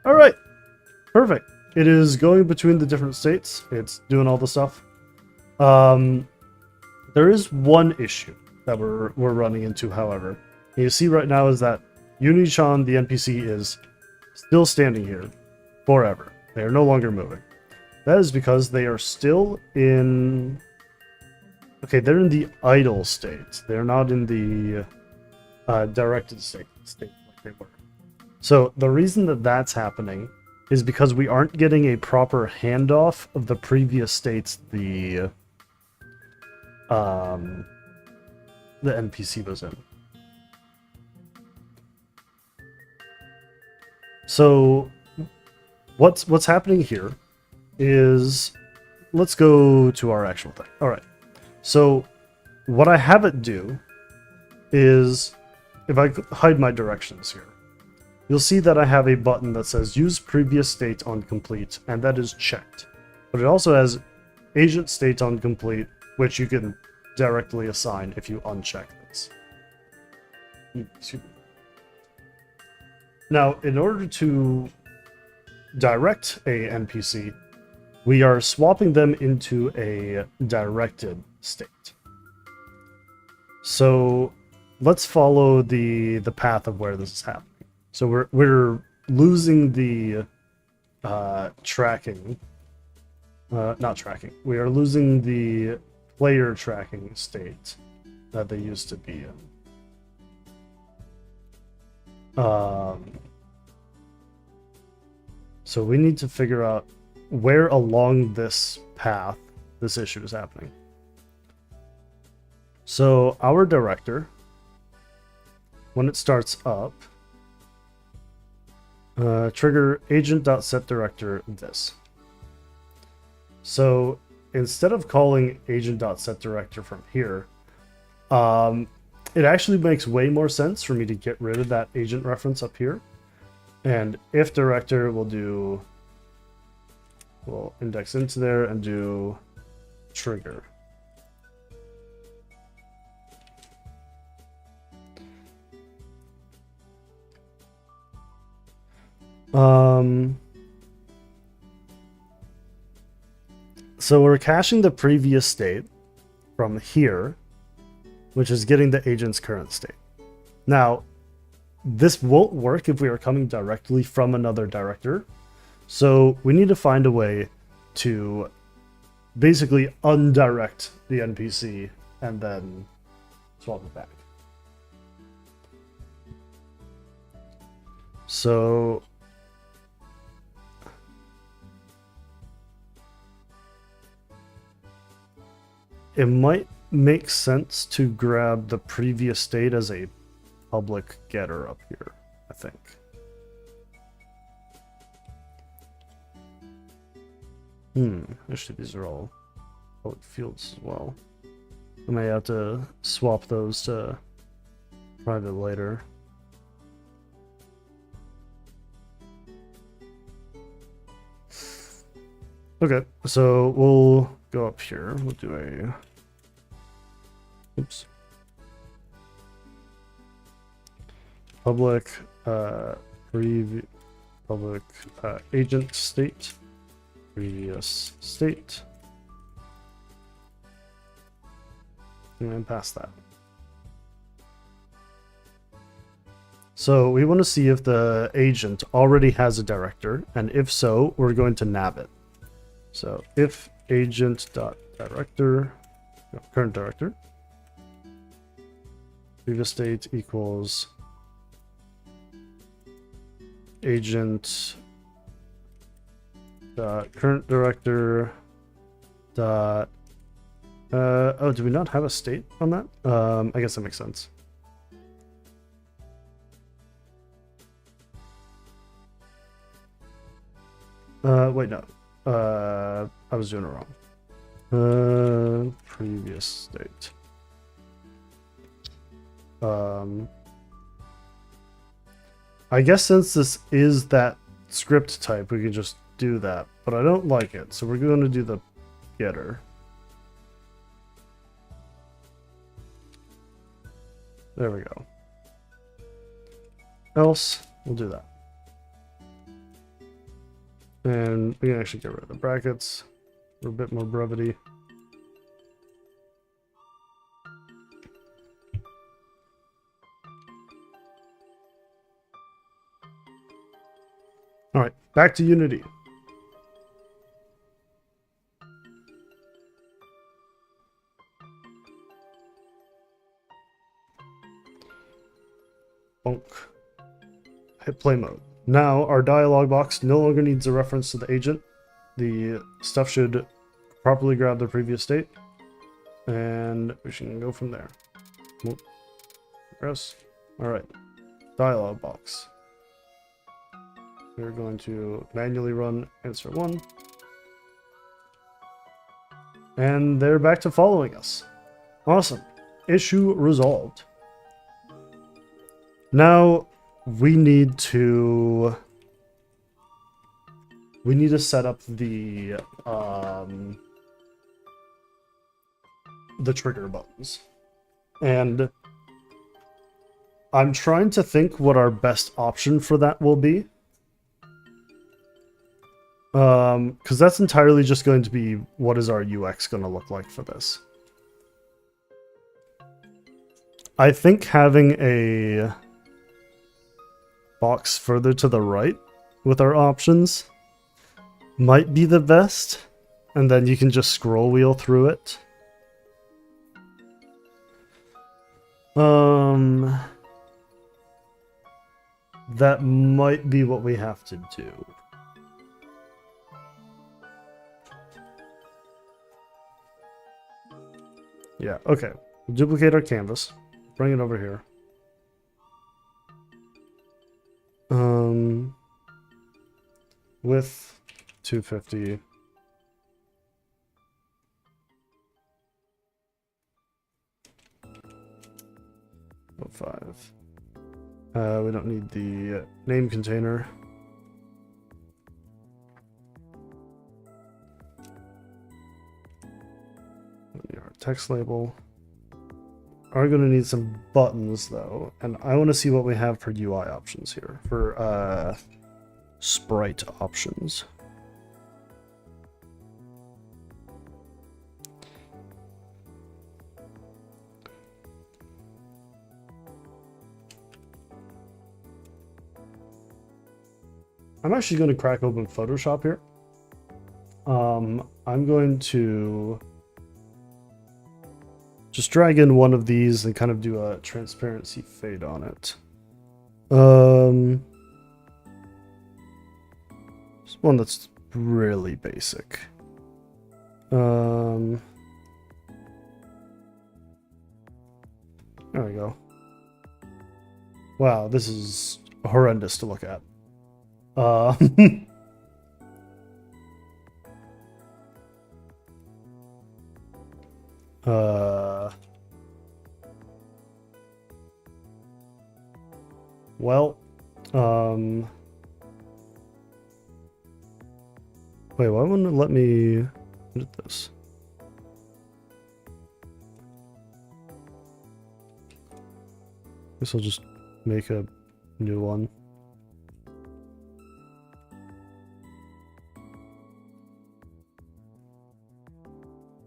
Alright! Perfect. It is going between the different states. It's doing all the stuff. There is one issue that we're running into, however. And you see right now is that Uni-chan, the NPC, is still standing here forever. They are no longer moving. That is because they are still in... Okay, they're in the idle state. They're not in the directed state like they were. So the reason that that's happening is because we aren't getting a proper handoff of the previous states the NPC was in. So what's happening here is, let's go to our actual thing. All right. So what I have it do is, if I hide my directions here, you'll see that I have a button that says use previous state on complete, and that is checked. But it also has agent state on complete, which you can directly assign if you uncheck this. Now, in order to direct a NPC, we are swapping them into a directed state. So let's follow the path of where this is happening. So we're losing the tracking. Not tracking. We are losing the player tracking state that they used to be in. So we need to figure out where along this path this issue is happening. So our director, when it starts up, trigger agent.setDirector this. So instead of calling agent.setDirector from here, it actually makes way more sense for me to get rid of that agent reference up here. And if director, we'll index into there and do trigger. So we're caching the previous state from here, which is getting the agent's current state. Now, this won't work if we are coming directly from another director. So we need to find a way to basically undirect the NPC and then swap it back. So it might make sense to grab the previous state as a public getter up here, I think. Actually, these are all public fields as well. I may have to swap those to private later. Okay, so we'll go up here. We'll do a... Oops. Public, public agent state, previous state, and pass that. So we want to see if the agent already has a director, and if so, we're going to nab it. So if agent.director, current director, previous state equals agent dot current director dot oh, do we not have a state on that? I guess that makes sense. Wait, no. I was doing it wrong. Previous state. I guess since this is that script type, we can just do that, but I don't like it, so we're going to do the getter. There we go. Else, we'll do that. And we can actually get rid of the brackets for a bit more brevity. All right, back to Unity. Bonk. Hit play mode. Now our dialog box no longer needs a reference to the agent. The stuff should properly grab the previous state, and we can go from there. Press. All right, dialog box. We're going to manually run answer 1. And they're back to following us. Awesome. Issue resolved. Now we need to set up the trigger buttons. And I'm trying to think what our best option for that will be. Because that's entirely just going to be what is our UX going to look like for this. I think having a box further to the right with our options might be the best, and then you can just scroll wheel through it. That might be what we have to do. Yeah, okay. We'll duplicate our canvas. Bring it over here. Width 250. Oh, 5. We don't need the name container. Our text label. Are going to need some buttons though, and I want to see what we have for UI options here for sprite options. I'm actually going to crack open Photoshop here. I'm going to just drag in one of these and kind of do a transparency fade on it. This one that's really basic. There we go. Wow, this is horrendous to look at. Well, wait, why wouldn't it let me edit this? Guess I'll just make a new one.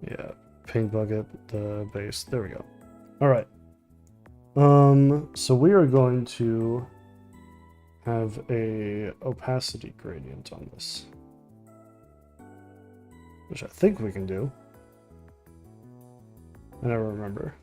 Yeah, paint bucket, the base. There we go. All right. So we are going to have a opacity gradient on this, which I think we can do. I never remember.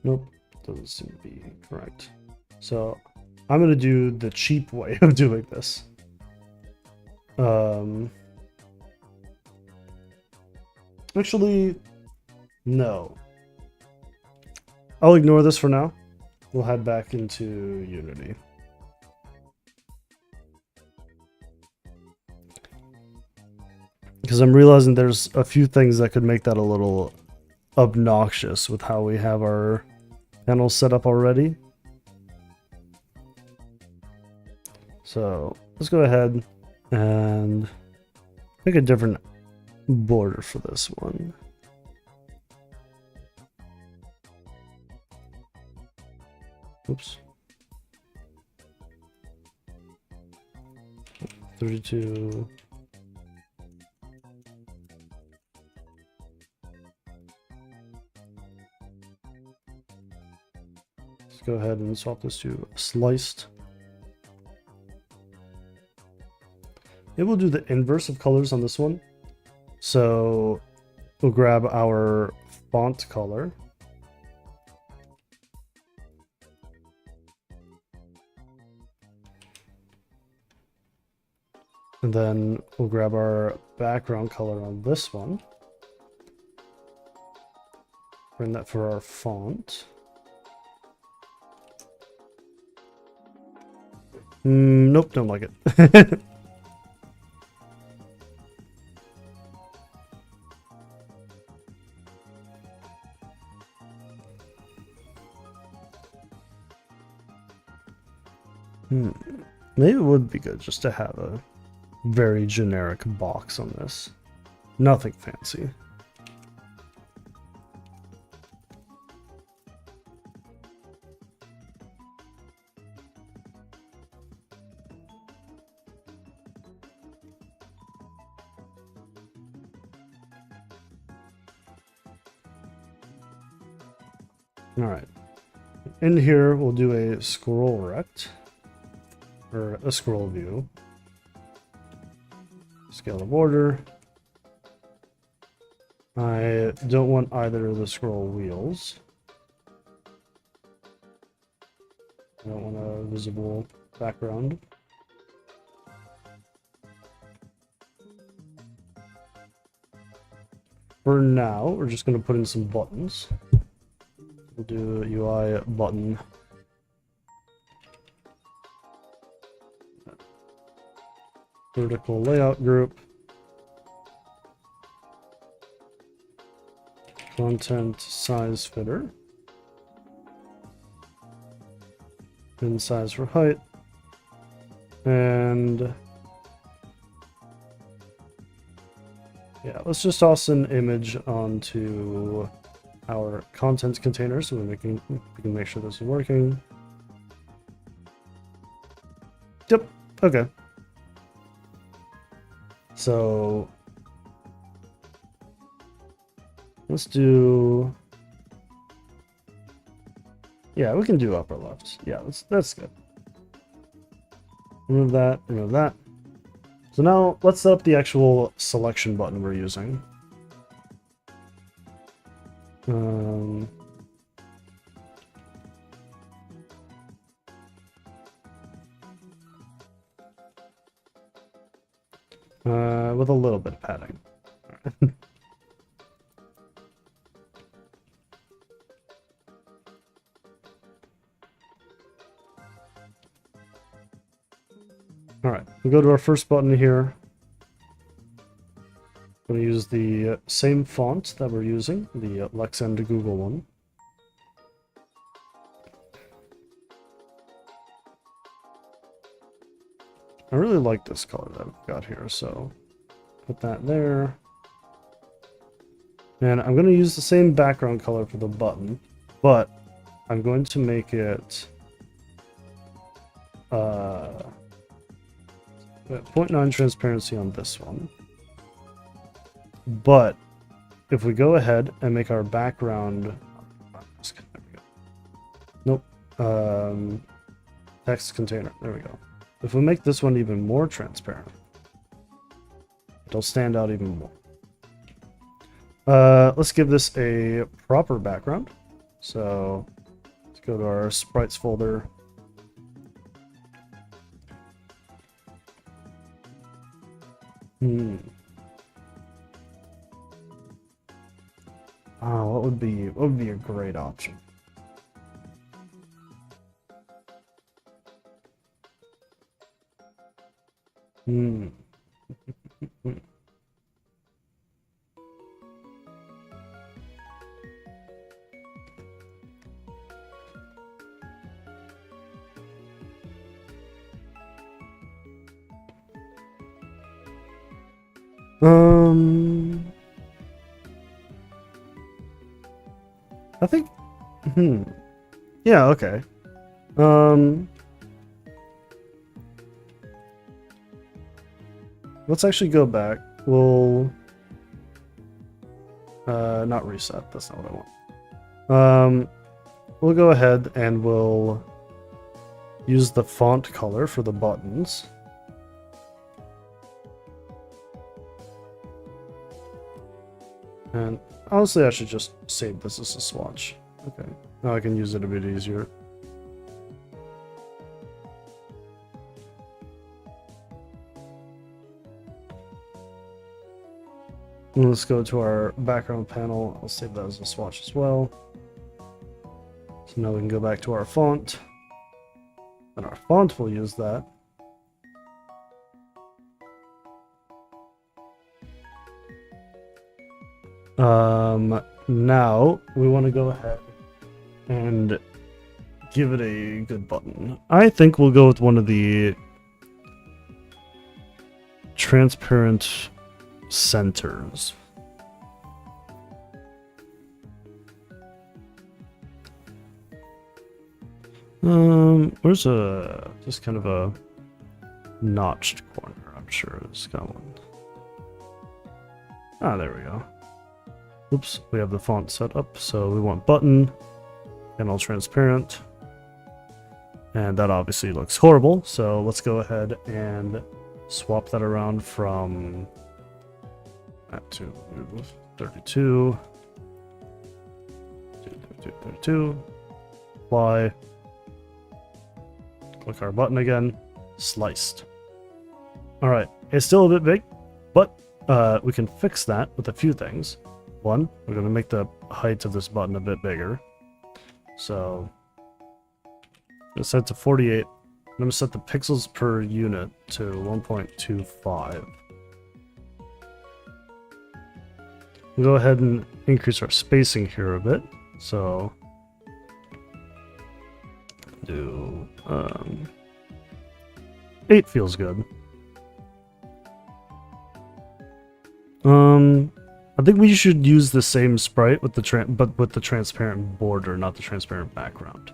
Nope, doesn't seem to be correct. So I'm gonna do the cheap way of doing this. Actually, no. I'll ignore this for now. We'll head back into Unity. Because I'm realizing there's a few things that could make that a little obnoxious with how we have our panels set up already. So let's go ahead and pick a different border for this one. Oops. 32. Let's go ahead and swap this to sliced. It will do the inverse of colors on this one. So we'll grab our font color. And then we'll grab our background color on this one. Bring that for our font. Nope, don't like it. Maybe it would be good just to have a very generic box on this. Nothing fancy. All right. In here, we'll do a scroll rect. Or a scroll view. Scale the border. I don't want either of the scroll wheels. I don't want a visible background. For now, we're just going to put in some buttons. We'll do a UI button. Vertical layout group. Content size fitter. Min size for height. And Yeah, let's just toss an image onto our content container so we can make sure this is working. Yep, okay. So let's do, yeah, we can do upper left. Yeah, that's good. Remove that, remove that. So now let's set up the actual selection button we're using. With a little bit of padding. Alright, we go to our first button here. I'm going to use the same font that we're using, the Lexend Google one. I really like this color that I've got here, so put that there. And I'm going to use the same background color for the button, but I'm going to make it 0.9 transparency on this one. But if we go ahead and make our background, nope, text container, there we go. If we make this one even more transparent, it'll stand out even more. Let's give this a proper background. So let's go to our sprites folder. What would be a great option? I think, yeah, okay. Let's actually go back. We'll, not reset, that's not what I want. We'll go ahead and we'll use the font color for the buttons. And honestly, I should just save this as a swatch. Okay, now I can use it a bit easier. And let's go to our background panel. I'll save that as a swatch as well. So now we can go back to our font. And our font will use that. Now we want to go ahead and give it a good button. I think we'll go with one of the transparent centers. Where's just kind of a notched corner? I'm sure it's got one. Ah, there we go. Oops, we have the font set up, so we want button and all transparent. And that obviously looks horrible, so let's go ahead and swap that around from that to 32. 32. Apply. Click our button again. Sliced. Alright, it's still a bit big, but we can fix that with a few things. One, we're going to make the height of this button a bit bigger. So, it's set to 48. I'm going to set the pixels per unit to 1.25. We'll go ahead and increase our spacing here a bit. So, do 8 feels good. I think we should use the same sprite with the but with the transparent border, not the transparent background.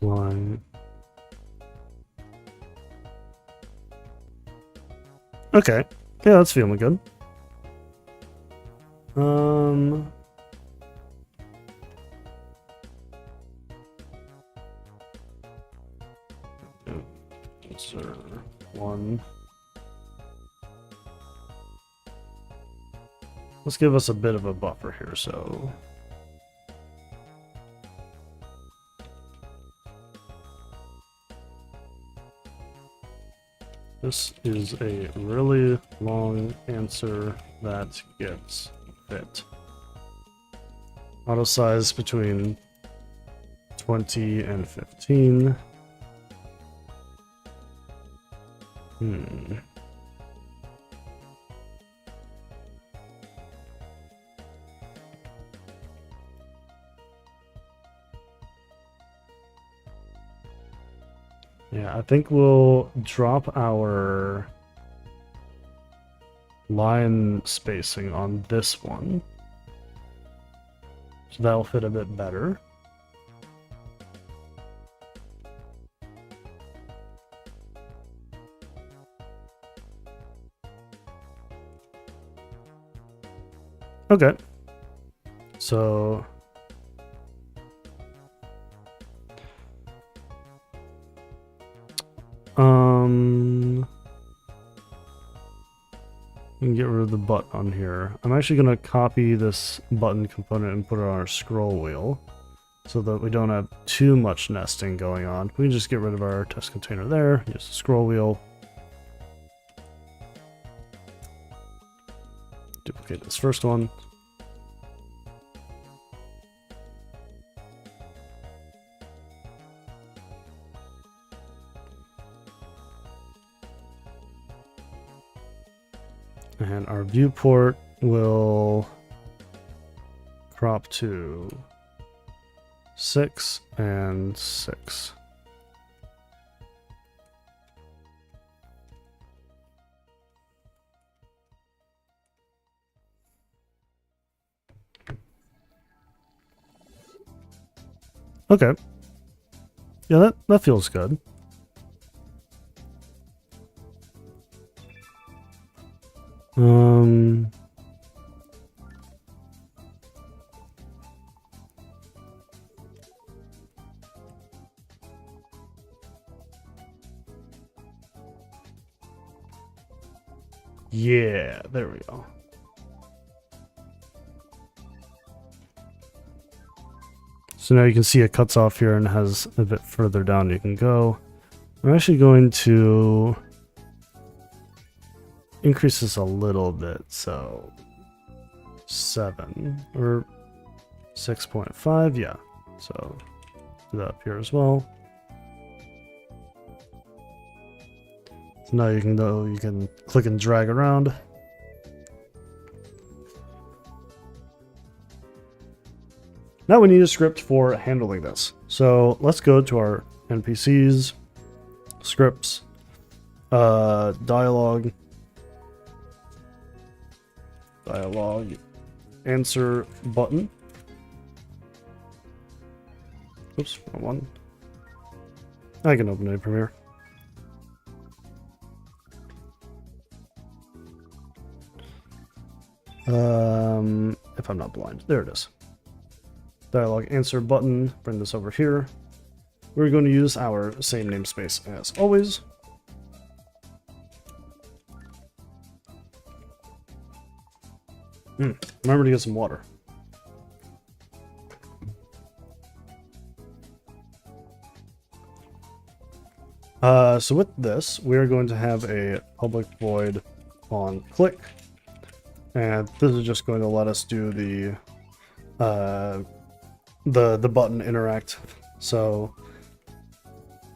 Apply. Okay. Yeah, that's feeling good. Answer 1. Let's give us a bit of a buffer here, so this is a really long answer that gets fit. Auto size between 20 and 15. Yeah, I think we'll drop our line spacing on this one. So that'll fit a bit better. Okay. So we can get rid of the button on here. I'm actually going to copy this button component and put it on our scroll wheel so that we don't have too much nesting going on. We can just get rid of our test container there, use the scroll wheel. Duplicate this first one. And our viewport will crop to 6 and 6. Okay. Yeah, that feels good. Yeah, there we go. So now you can see it cuts off here and has a bit further down you can go. I'm actually going to increase this a little bit, so 7 or 6.5, yeah. So do that up here as well. So now you can click and drag around. Now we need a script for handling this. So let's go to our NPCs, scripts, dialogue, answer button. Oops, wrong one. I can open it in Premiere. If I'm not blind, there it is. Dialogue answer button, bring this over here. We're going to use our same namespace as always. Remember to get some water. So with this, we're going to have a public void on click. And this is just going to let us do the button interact. So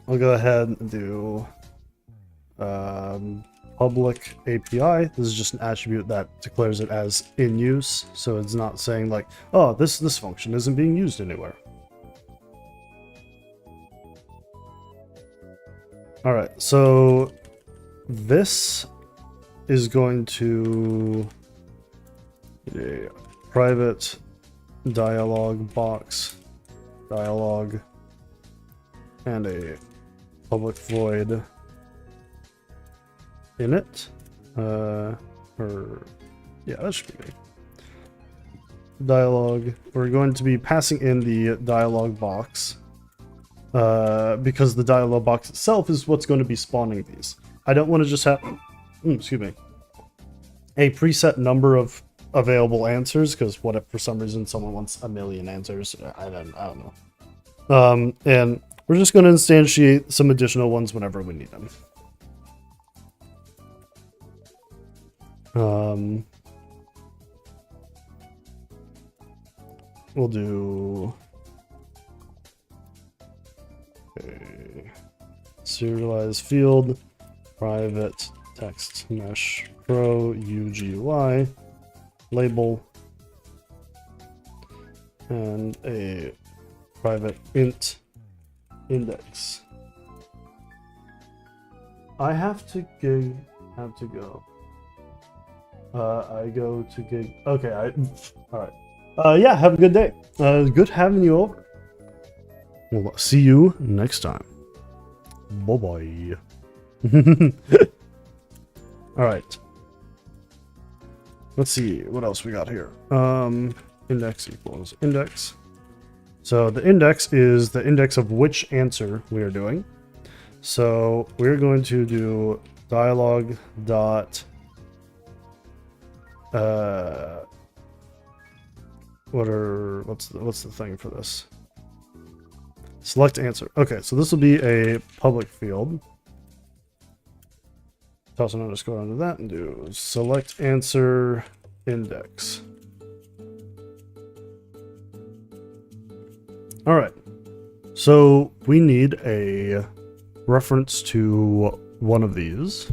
I'll go ahead and do public API. This is just an attribute that declares it as in use, so it's not saying like, oh, this function isn't being used anywhere. All right, so this is going to a private dialog box, dialog, and a public void init. Yeah, that should be good. Dialog. We're going to be passing in the dialog box because the dialog box itself is what's going to be spawning these. I don't want to just have, excuse me, a preset number of available answers, because what if for some reason someone wants a million answers? I don't know. And we're just going to instantiate some additional ones whenever we need them. We'll do a serialized field, private text mesh pro UGY label, and a private int index. I have to go. I go to gig. Okay, all right. Yeah, have a good day. Good having you over. We'll see you next time. Bye-bye. All right. Let's see what else we got here. Index equals index. So the index is the index of which answer we are doing. So we're going to do dialog dot what's the thing for this? Select answer. Okay, so this will be a public field. Toss an underscore under that and do select answer index. All right. So we need a reference to one of these.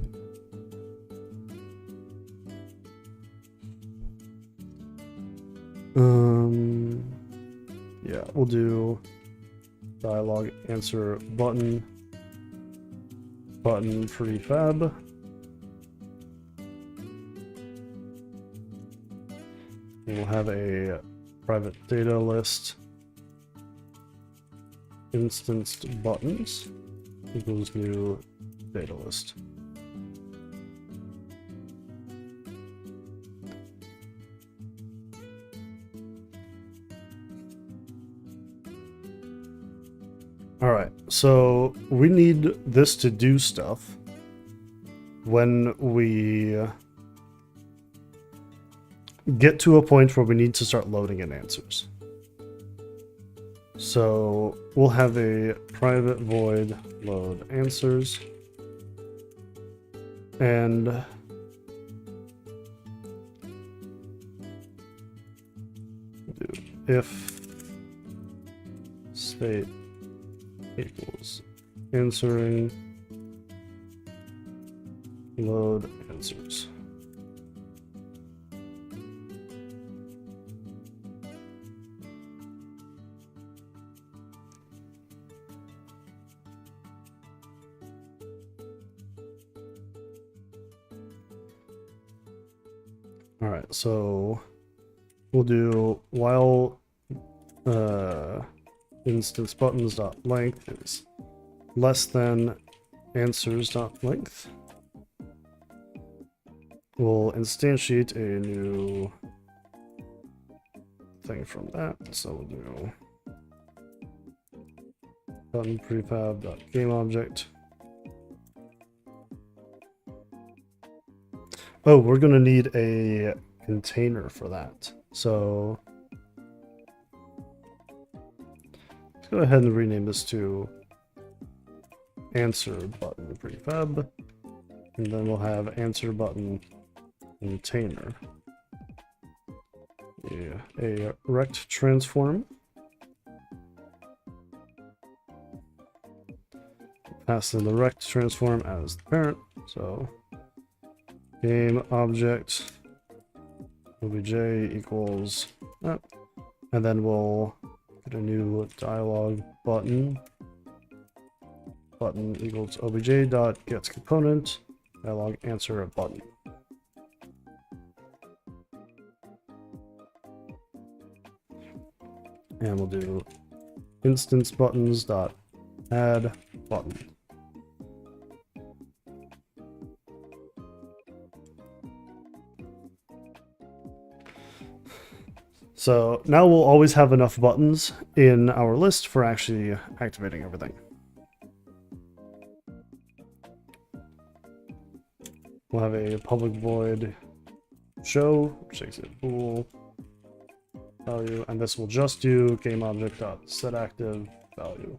Yeah, we'll do dialog answer button prefab. We'll have a private data list instanced buttons equals new data list. All right, so we need this to do stuff when we get to a point where we need to start loading in answers. So we'll have a private void load answers, and do if state equals answering load answers. All right, so we'll do while instance buttons dot length is less than answers dot length. We'll instantiate a new thing from that. So we'll do button prefab dot game object. Oh, we're gonna need a container for that. So let's go ahead and rename this to answer button prefab, and then we'll have answer button container. Yeah, a rect transform. Pass in the rect transform as the parent. So game object obj equals that. And then we'll get a new dialog button. Button equals obj dot gets component dialog answer a button. And we'll do instance buttons dot add button. So now we'll always have enough buttons in our list for actually activating everything. We'll have a public void show, which takes it bool value, and this will just do GameObject.setActive value.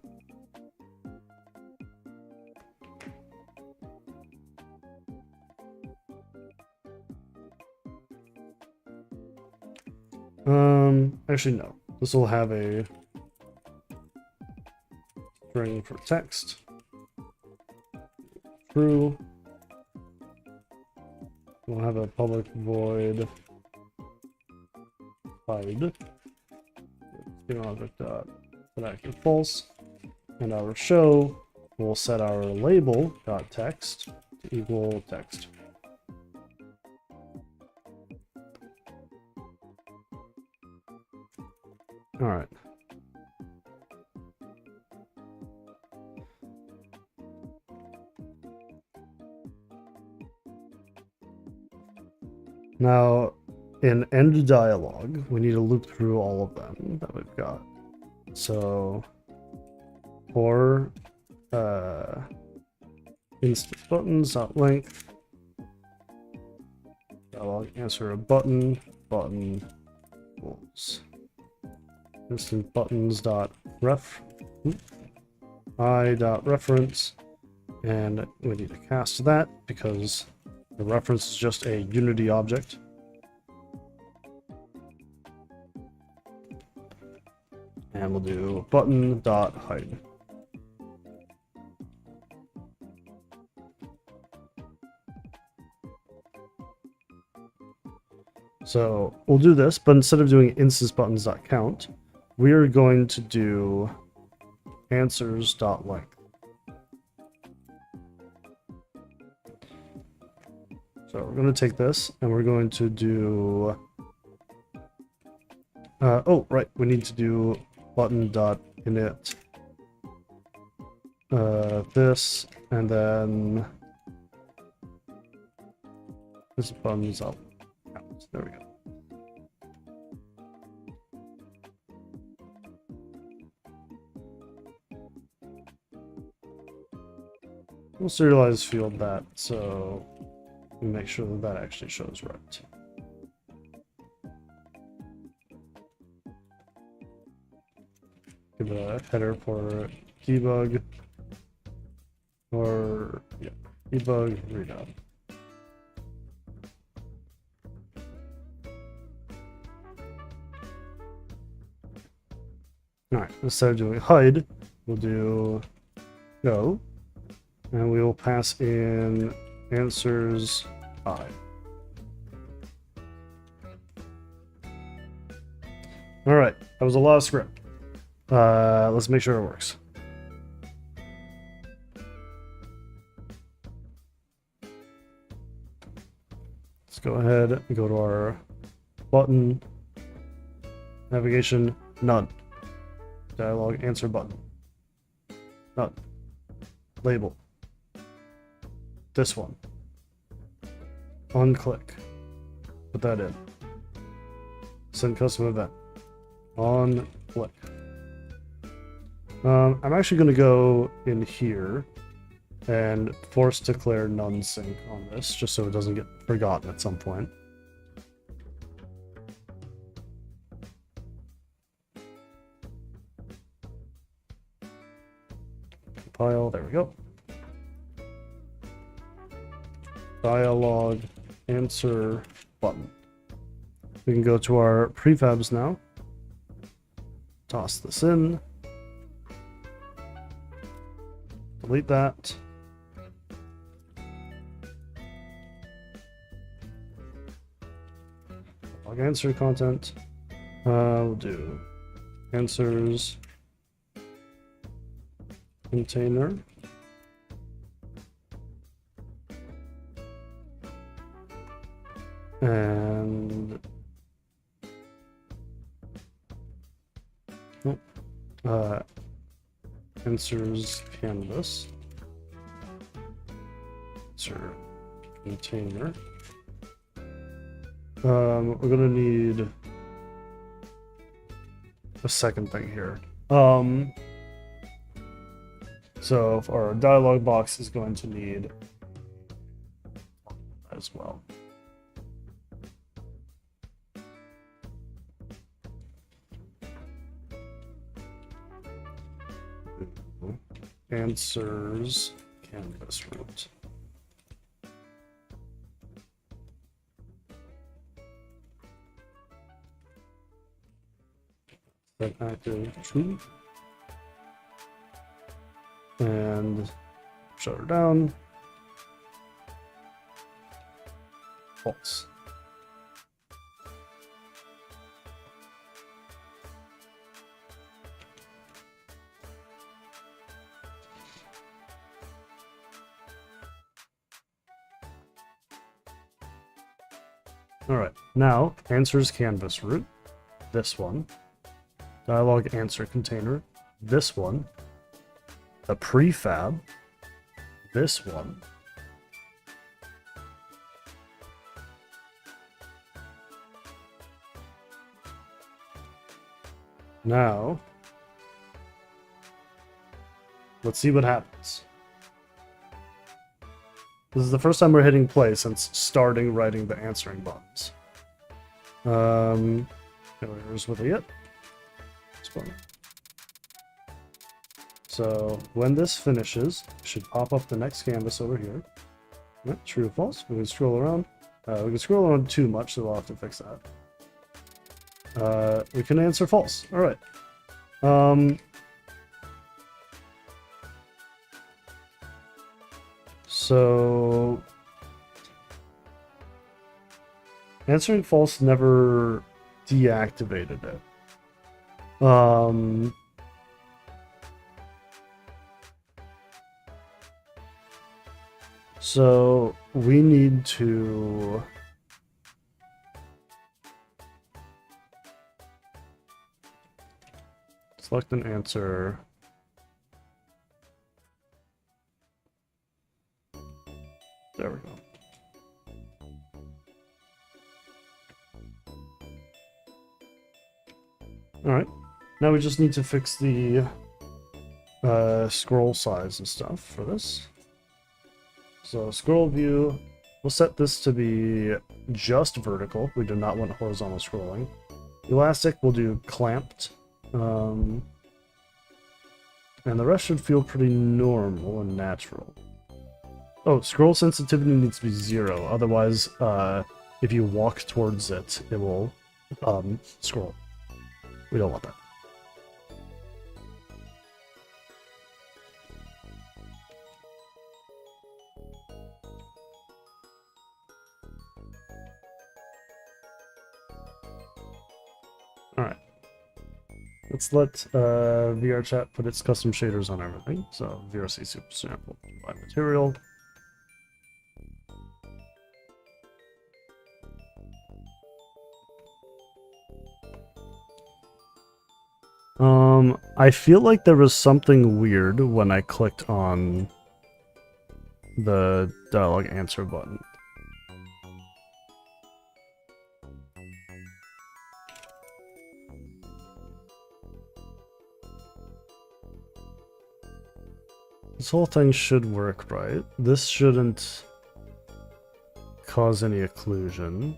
Actually no. This will have a string for text. True. We'll have a public void hide. GameObject.setActive false. And our show will set our label.text to equal text. All right. Now, in end dialog, we need to loop through all of them that we've got. So, for instance buttons.length dialog answer a button equals instance buttons.i.reference, and we need to cast that because the reference is just a unity object. And we'll do button.hide. So we'll do this, but instead of doing instance buttons.count, we are going to do answers.length. So we're going to take this and we're going to do oh right, we need to do button.init this, and then this buttons up. There we go. We'll serialize field that so we make sure that that actually shows right. Give a header for debug, or yeah, debug readout. Alright, instead of doing hide, we'll do go, and we will pass in answers I. Alright, that was a lot of script. Let's make sure it works. Let's go ahead and go to our button, navigation, none. Dialog answer button. None. Label. This one. Unclick. Put that in. Send custom event. On click. I'm actually going to go in here and force declare none sync on this, just so it doesn't get forgotten at some point. Compile, there we go. Dialog answer button. We can go to our prefabs now. Toss this in. Delete that. dialogue answer content. We'll do answers container. And answers canvas. Answer container. We're gonna need a second thing here. So if our dialog box is going to need as well. Answers canvas root. Set active true. And shut her down. False. All right, now answers canvas root, this one, dialog answer container, this one, the prefab, this one, now let's see what happens. This is the first time we're hitting play since starting writing the answering buttons. Here's what they get. So when this finishes, it should pop up the next canvas over here. Right, true or false. We can scroll around. We can scroll around too much, so we'll have to fix that. We can answer false. All right. So answering false never deactivated it. So we need to select an answer. There we go. All right. Now we just need to fix the scroll size and stuff for this. So scroll view, we'll set this to be just vertical. We do not want horizontal scrolling. Elastic, we'll do clamped. And the rest should feel pretty normal and natural. Oh, scroll sensitivity needs to be 0. Otherwise, if you walk towards it, it will scroll. We don't want that. All right. Let's let VRChat put its custom shaders on everything. So VRC super sample by material. I feel like there was something weird when I clicked on the dialog answer button. This whole thing should work right. This shouldn't cause any occlusion.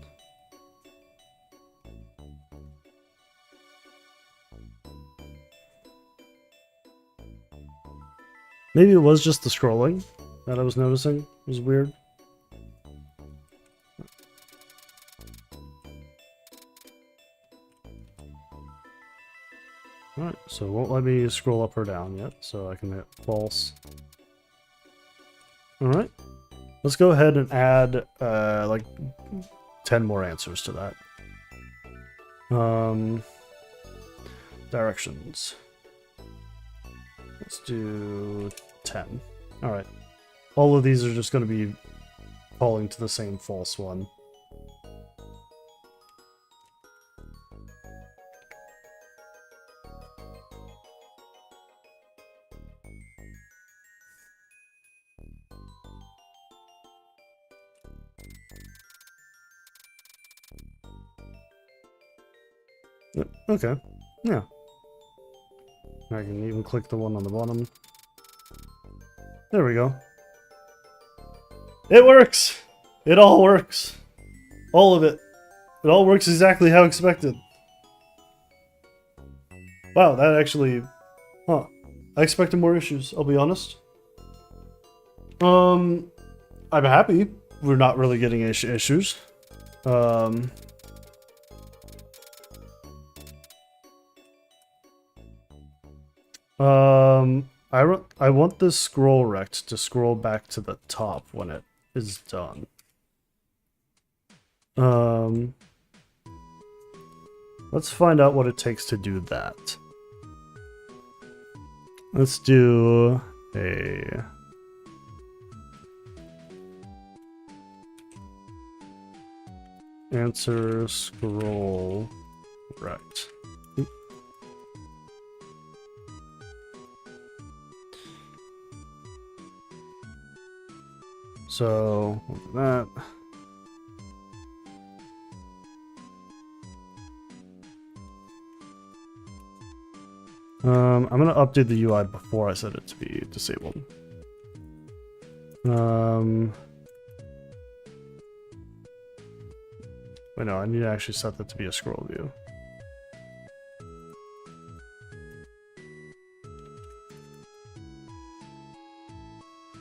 Maybe it was just the scrolling that I was noticing. It was weird. Alright, so it won't let me scroll up or down yet, so I can hit false. Alright, let's go ahead and add like 10 more answers to that. Directions. Let's do 10. Alright. All of these are just going to be falling to the same false one. Okay, yeah. I can even click the one on the bottom. There we go. It works! It all works. All of it. It all works exactly how expected. Wow, that actually... Huh. I expected more issues, I'll be honest. I'm happy we're not really getting issues. I want this scroll rect to scroll back to the top when it is done. Let's find out what it takes to do that. Let's do a answer scroll rect. So that. I'm gonna update the UI before I set it to be disabled. Wait, no, I need to actually set that to be a scroll view.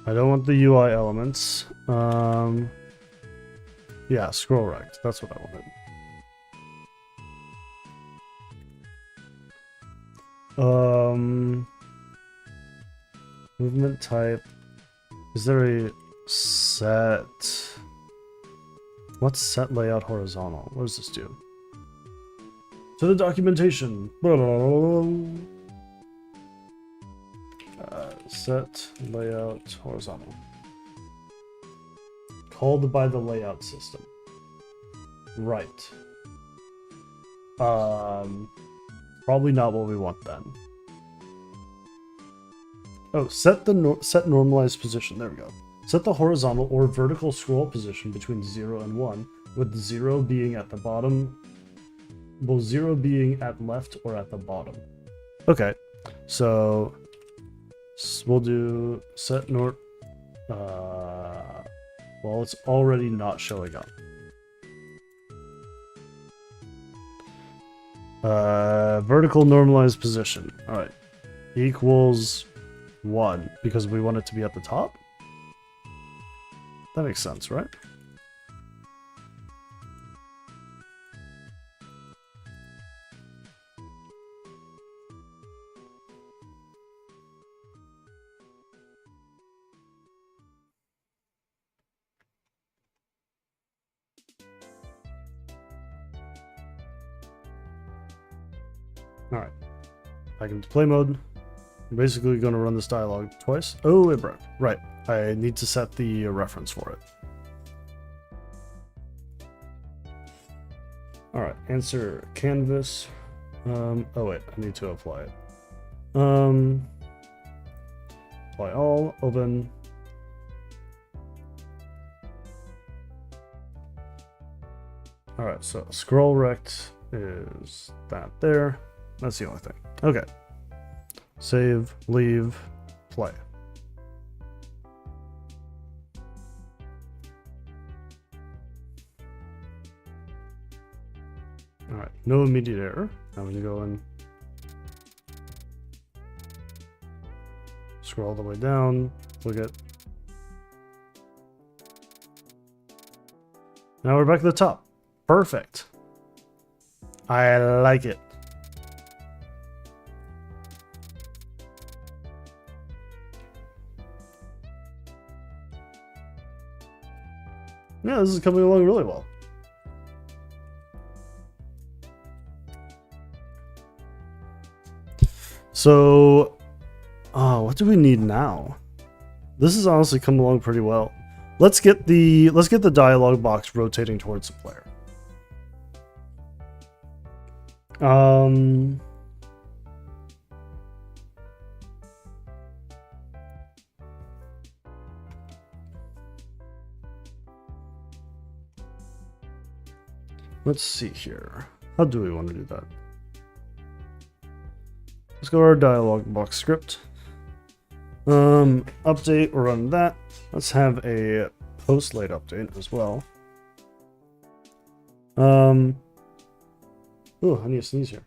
I don't want the UI elements. Yeah, scroll rect. That's what I wanted. Movement type. Is there a set? What's set layout horizontal? What does this do? To the documentation. Set layout horizontal. Called by the layout system. Right. Probably not what we want then. Oh, set normalized position. There we go. Set the horizontal or vertical scroll position between 0 and 1, with 0 being at the bottom, well, 0 being at left or at the bottom. Okay, so we'll do set well, it's already not showing up. Vertical normalized position. All right, equals 1 because we want it to be at the top. That makes sense, right? All right, back into play mode. I'm basically going to run this dialogue twice. Oh, it broke. Right. I need to set the reference for it. All right. Answer canvas. Oh wait, I need to apply it. Apply all. Open. All right. So scroll rect is that there. That's the only thing. Okay. Save, leave, play. Alright, no immediate error. I'm going to go and scroll all the way down, look at. Now we're back to the top. Perfect. I like it. Yeah, this is coming along really well. So, what do we need now? This has honestly come along pretty well. Let's get the dialogue box rotating towards the player. Let's see here. How do we want to do that? Let's go to our dialogue box script. Update, we'll run that. Let's have a post late update as well. Oh, I need to sneeze here.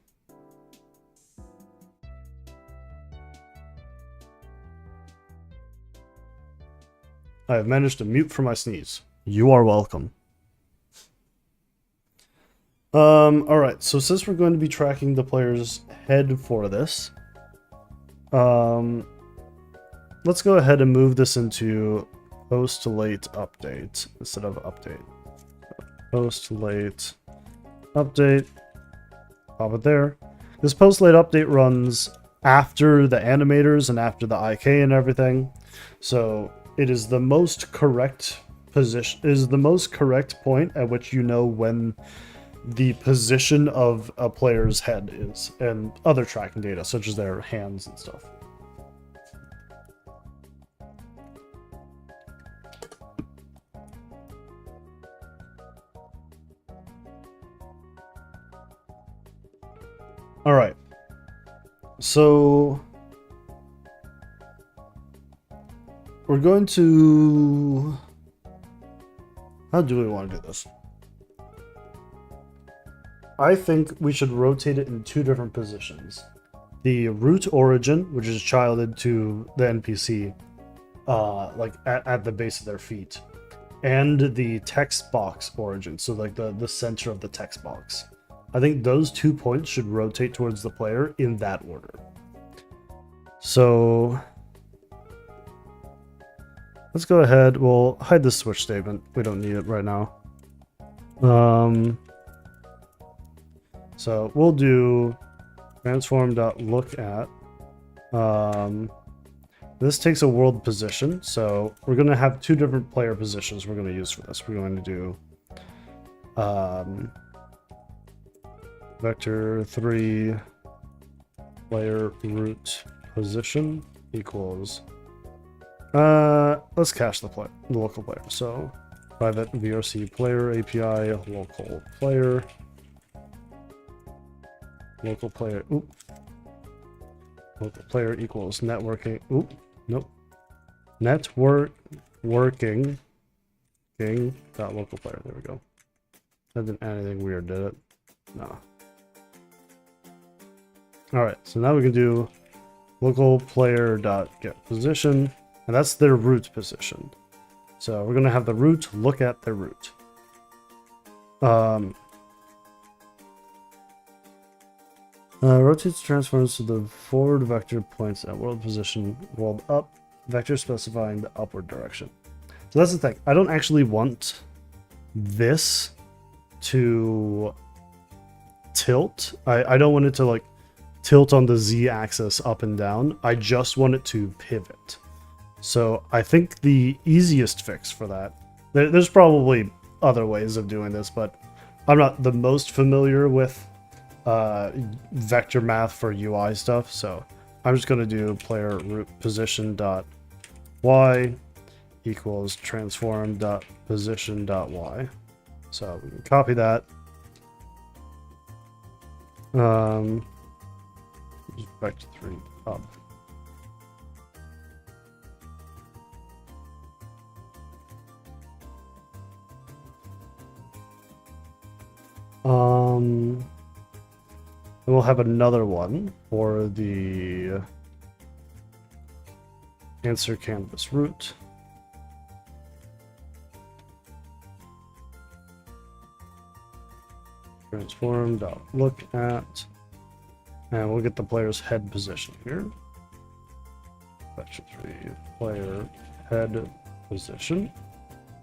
I have managed to mute for my sneeze. You are welcome. Alright, so since we're going to be tracking the player's head for this, let's go ahead and move this into post late update instead of update. Post late update, pop it there. This post late update runs after the animators and after the IK and everything, so it is the most correct position, is the most correct point at which you know when the position of a player's head is, and other tracking data such as their hands and stuff. All right, so we're going to, how do we want to do this? I think we should rotate it in two different positions. The root origin, which is childed to the NPC, like at the base of their feet, and the text box origin, so like the center of the text box. I think those 2 points should rotate towards the player in that order. So let's go ahead. We'll hide the switch statement. We don't need it right now. So we'll do transform.lookAt. This takes a world position, so we're going to have two different player positions we're going to use for this. We're going to do vector 3 player root position equals, let's cache the local player. So private VRC player API local player local player equals networking. Working dot local player. There we go. That didn't add anything weird, did it? No. All right, so now we can do local player dot get position, and that's their root position. So we're gonna have the root look at their root. Rotates transforms to the forward vector points at world position, world up, vector specifying the upward direction. So that's the thing. I don't actually want this to tilt. I don't want it to like tilt on the z-axis up and down. I just want it to pivot. So I think the easiest fix for that, there's probably other ways of doing this, but I'm not the most familiar with vector math for UI stuff, so I'm just going to do player root position dot y equals transform dot position dot y. So we can copy that. Vector 3 up. And we'll have another one for the answer canvas root. Transform.lookAt. And we'll get the player's head position here. Vector 3 player head position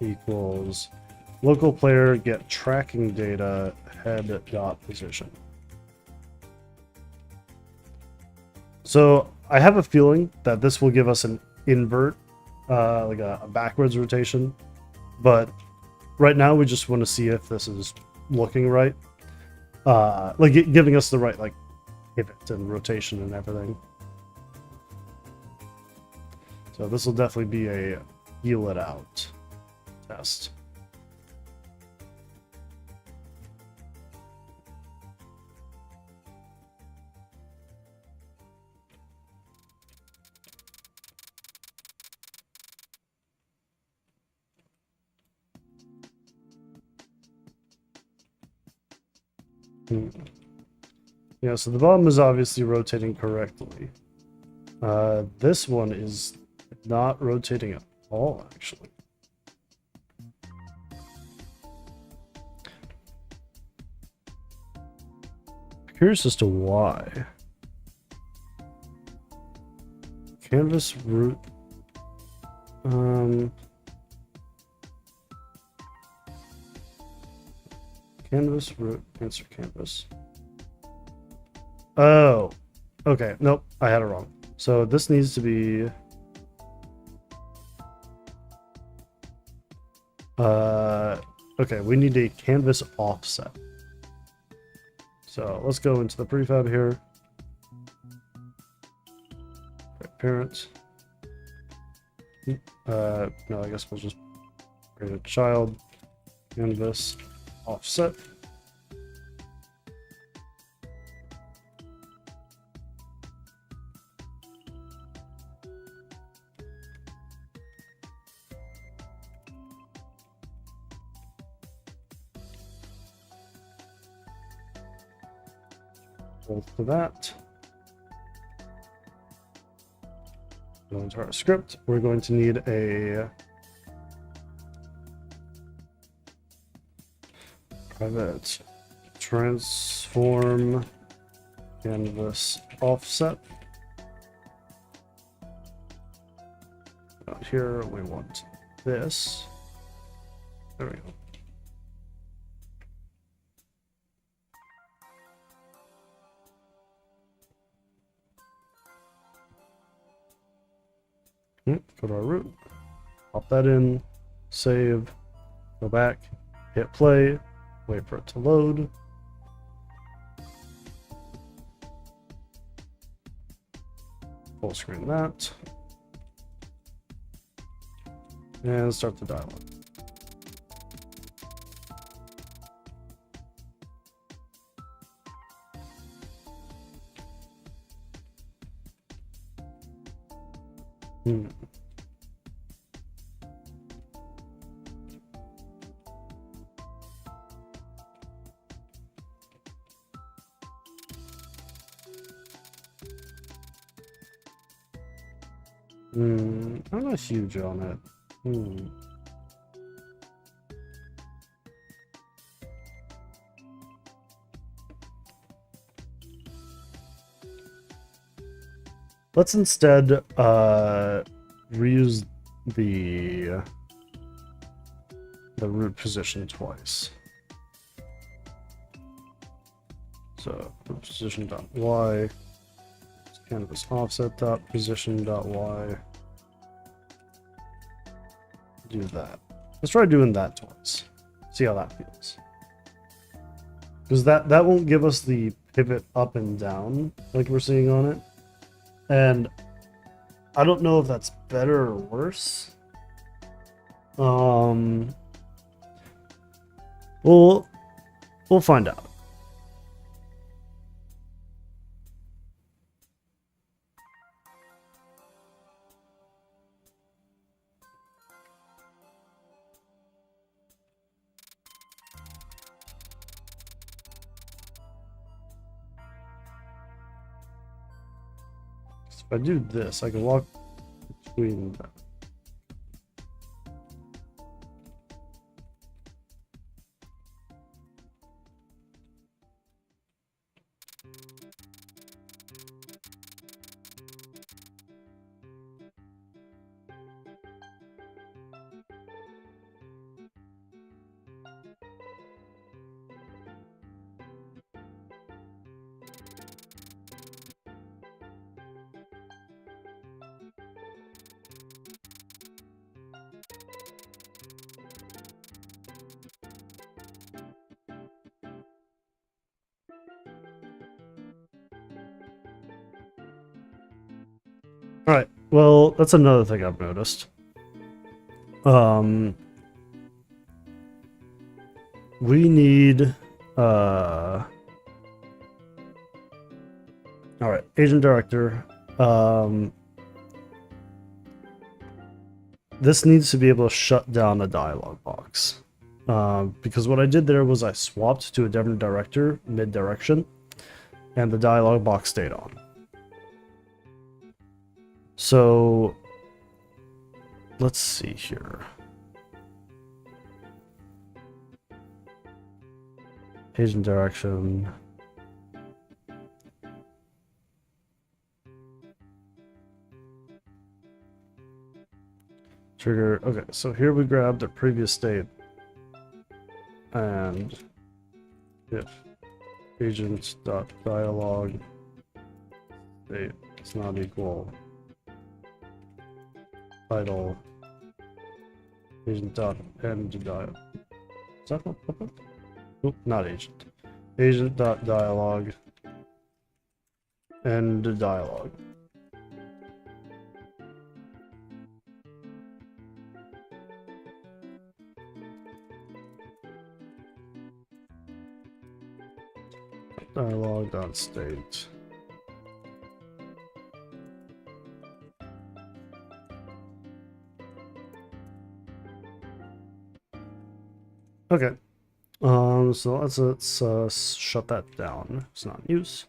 equals local player get tracking data head dot position. So I have a feeling that this will give us an invert, like a backwards rotation. But right now we just want to see if this is looking right. Like giving us the right like pivot and rotation and everything. So this will definitely be a feel it out test. Yeah, so the bottom is obviously rotating correctly. This one is not rotating at all, actually. Curious as to why. Canvas root. Canvas root answer canvas. Oh, okay. Nope, I had it wrong. So this needs to be okay, we need a canvas offset. So let's go into the prefab here. Parents. No, I guess we'll just create a child canvas offset. To that. Go into our script. We're going to need a private transform canvas offset. Out here, we want this. There we go. Go to our root, pop that in, save, go back, hit play, wait for it to load. Full screen that. And start the dialog. I'm not huge on it. Let's instead reuse the root position twice. So root position dot y, canvas offset dot position dot y. Do that. Let's try doing that twice. See how that feels. Because that won't give us the pivot up and down like we're seeing on it. And I don't know if that's better or worse. We'll find out. If I do this, I can walk between them. Alright, well, that's another thing I've noticed. We need, alright, agent director. This needs to be able to shut down a dialog box. Because what I did there was I swapped to a different director mid-direction, and the dialog box stayed on. So, let's see here. Agent direction. Trigger. Okay, so here we grab the previous state. And if agent.dialog state is not equal title agent.end dialog. Is that what? Oop, not agent. Agent.dialog end dialog. Dialog.state. Okay. So let's shut that down. It's not in use.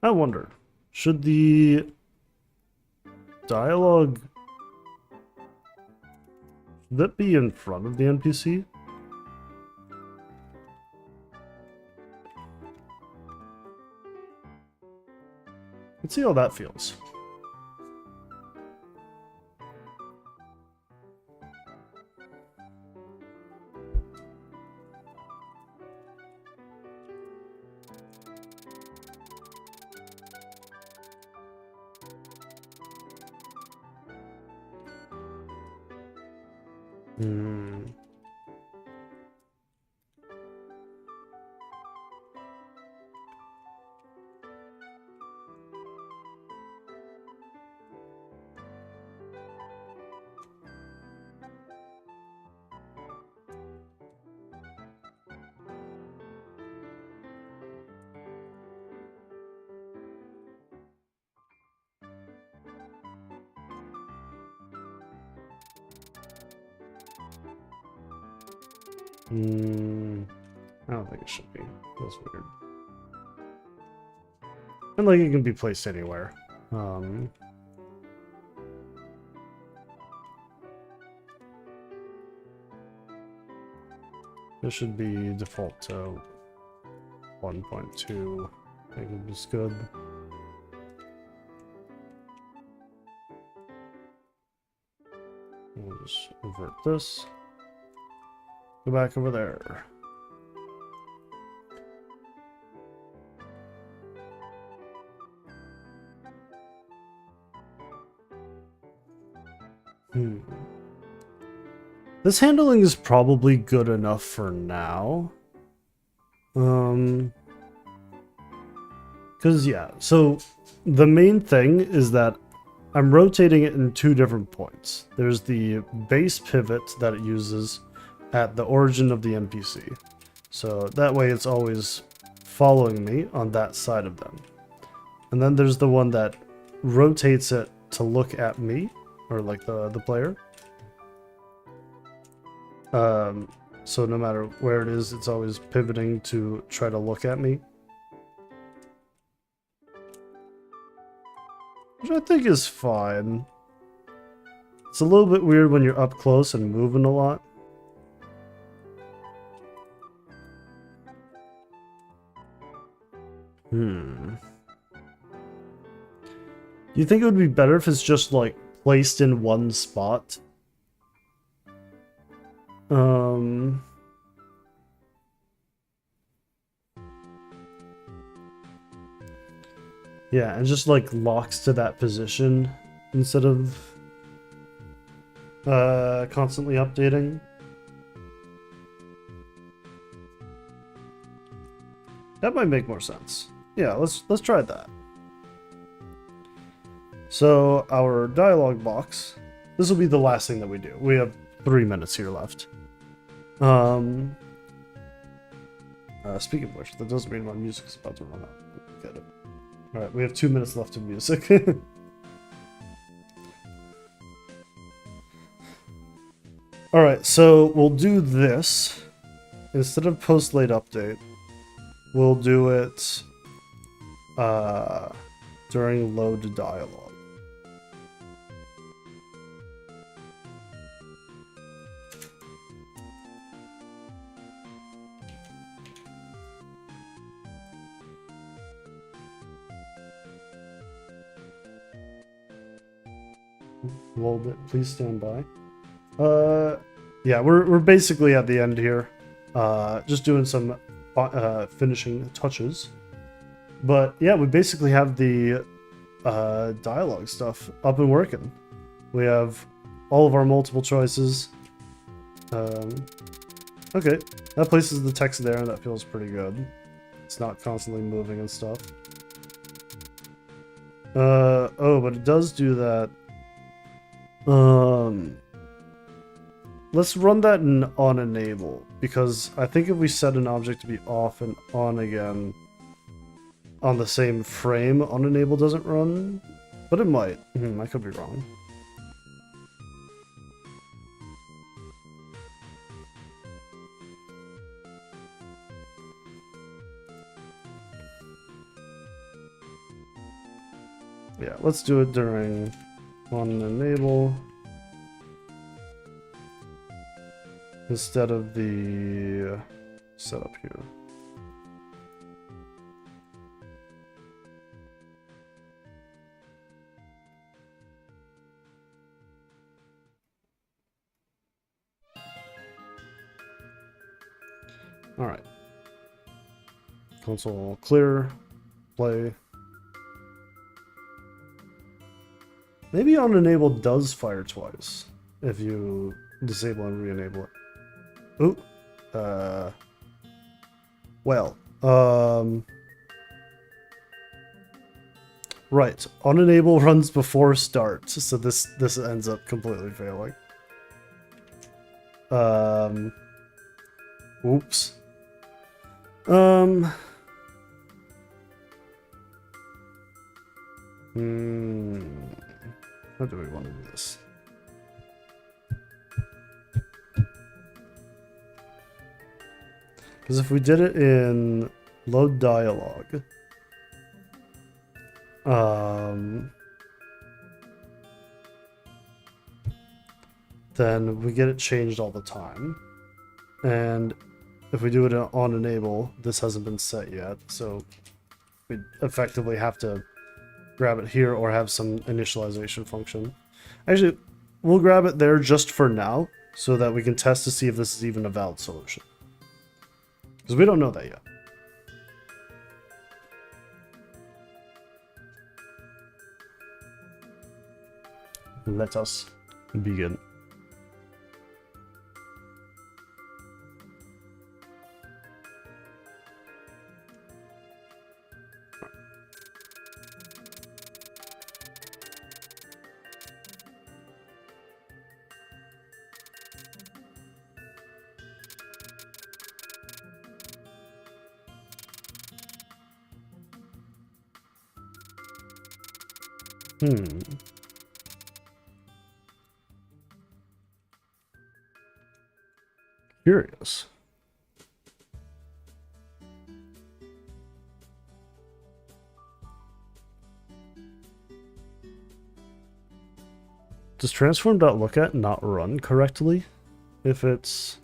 I wonder, should the dialogue should that be in front of the NPC? Let's see how that feels. I don't think it should be. That's weird. And like it can be placed anywhere. This should be default to 1.2. I think it's good. We'll just invert this. Go back over there. This handling is probably good enough for now. Because yeah, so the main thing is that I'm rotating it in two different points. There's the base pivot that it uses at the origin of the NPC. So that way it's always following me on that side of them. And then there's the one that rotates it to look at me, or like the player. So no matter where it is, it's always pivoting to try to look at me. Which I think is fine. It's a little bit weird when you're up close and moving a lot. Do you think it would be better if it's just like placed in one spot? Yeah, and just like locks to that position instead of constantly updating. That might make more sense. Yeah, let's try that. So our dialogue box, this will be the last thing that we do. We have 3 minutes here left. Speaking of which, that doesn't mean my music's about to run out. Get it. Alright, we have 2 minutes left of music. Alright, so we'll do this. Instead of post late update, we'll do it during load dialogue. A little bit, please stand by. Yeah, we're basically at the end here. Just doing some finishing touches. But yeah, we basically have the dialogue stuff up and working. We have all of our multiple choices. Okay, that places the text there, and that feels pretty good. It's not constantly moving and stuff. Oh, but it does do that. Let's run that in on enable, because I think if we set an object to be off and on again on the same frame, on enable doesn't run, but it might. I could be wrong. Yeah, let's do it during on enable instead of the setup here. All right. Console clear, play. Maybe on enable does fire twice if you disable and re-enable it. Ooh. Well. Right. On enable runs before start, so this ends up completely failing. Oops. How do we want to do this? Because if we did it in load dialogue, then we get it changed all the time. And if we do it on enable, this hasn't been set yet, so we effectively have to grab it here or have some initialization function. Actually, we'll grab it there just for now, so that we can test to see if this is even a valid solution. Because we don't know that yet. Let us begin. Curious. Does transform.lookat not run correctly if it's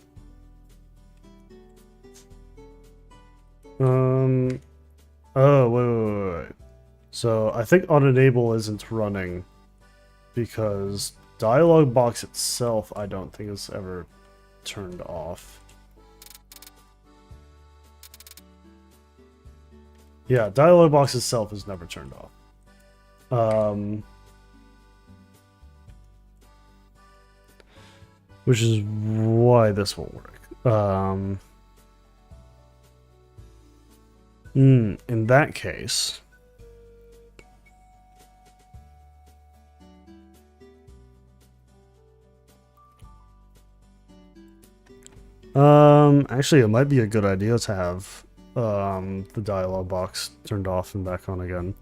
oh wait. So I think unenable isn't running because dialog box itself I don't think is ever turned off. Yeah, dialog box itself is never turned off. Which is why this won't work. In that case, actually it might be a good idea to have the dialog box turned off and back on again.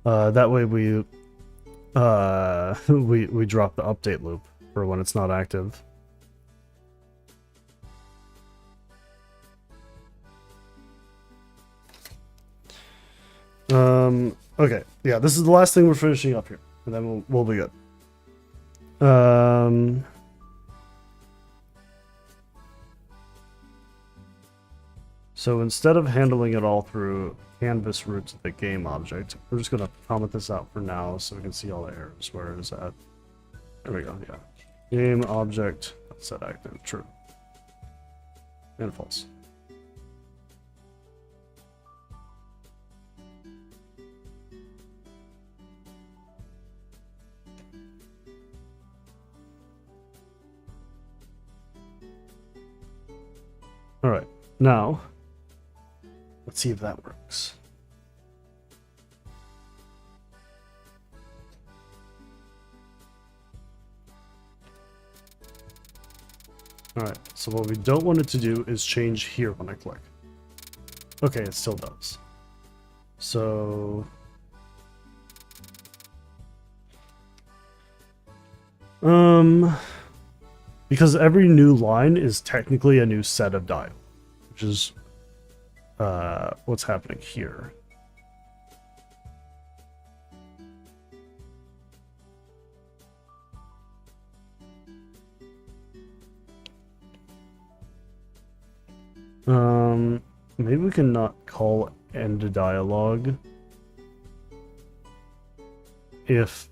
That way we we drop the update loop for when it's not active. Okay, yeah, this is the last thing we're finishing up here, and then we'll be good. So instead of handling it all through canvas root to the game object, we're just gonna comment this out for now so we can see all the errors. Where is that? There we go, yeah. Game object set active, true. And false. Alright, now, let's see if that works. Alright, so what we don't want it to do is change here when I click. Okay, it still does. So... because every new line is technically a new set of dial, which is what's happening here. Maybe we can not call end dialogue if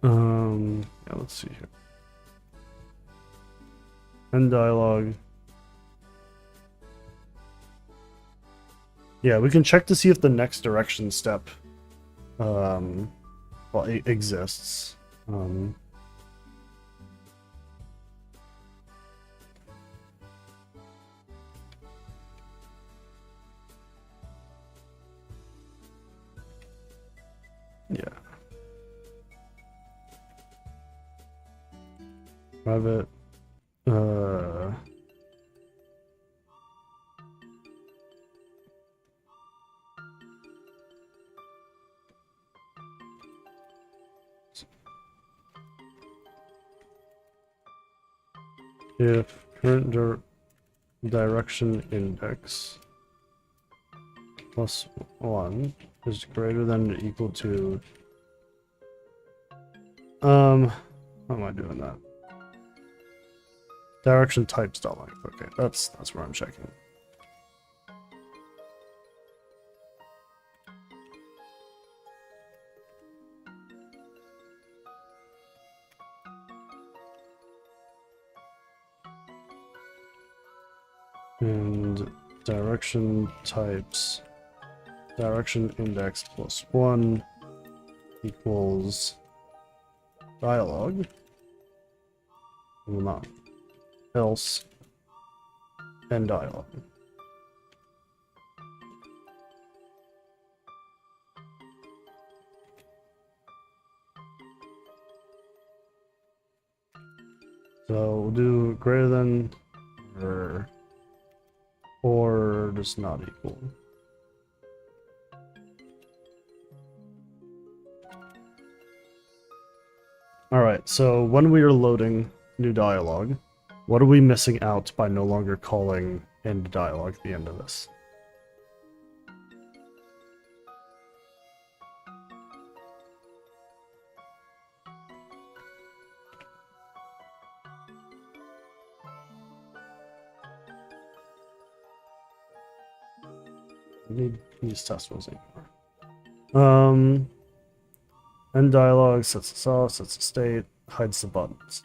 yeah, let's see here. End dialogue. Yeah, we can check to see if the next direction step well, exists. Yeah. Private. If current direction index plus 1 is greater than or equal to how am I doing that? Direction types dot length. Okay, that's where I'm checking. And direction types direction index plus 1 equals dialogue. Not else and dialogue. So we'll do greater than or just not equal. Alright, so when we are loading new dialogue, what are we missing out by no longer calling end dialogue at the end of this? We need use test rules anymore. End dialogue, sets us off, sets the state, hides the buttons.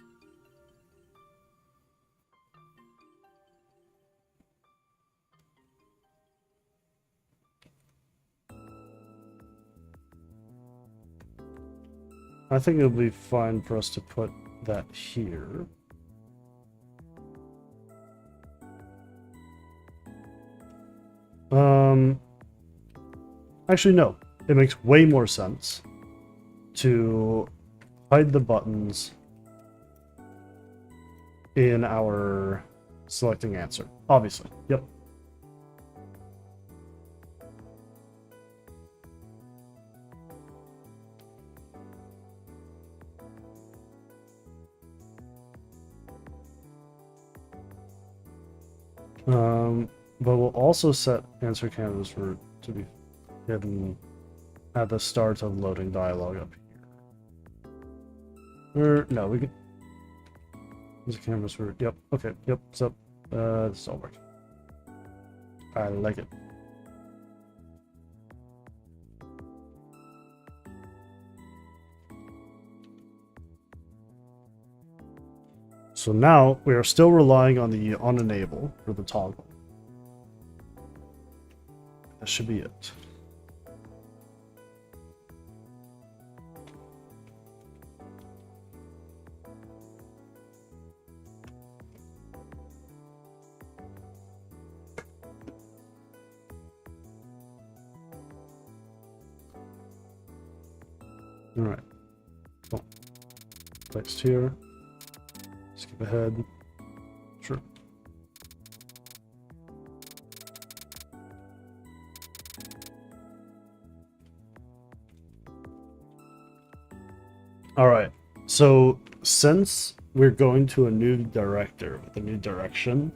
I think it'll be fine for us to put that here. Actually, no. It makes way more sense to hide the buttons in our selecting answer. Obviously. Yep. But we'll also set answer canvas to be hidden at the start of loading dialogue up here. Or, no, we can... There's a canvas for... Yep, okay, yep, so... this all works. I like it. So now, we are still relying on the on-enable for the toggle. That should be it. All right. Well, next here. Skip ahead. Sure. All right. So since we're going to a new director with a new direction,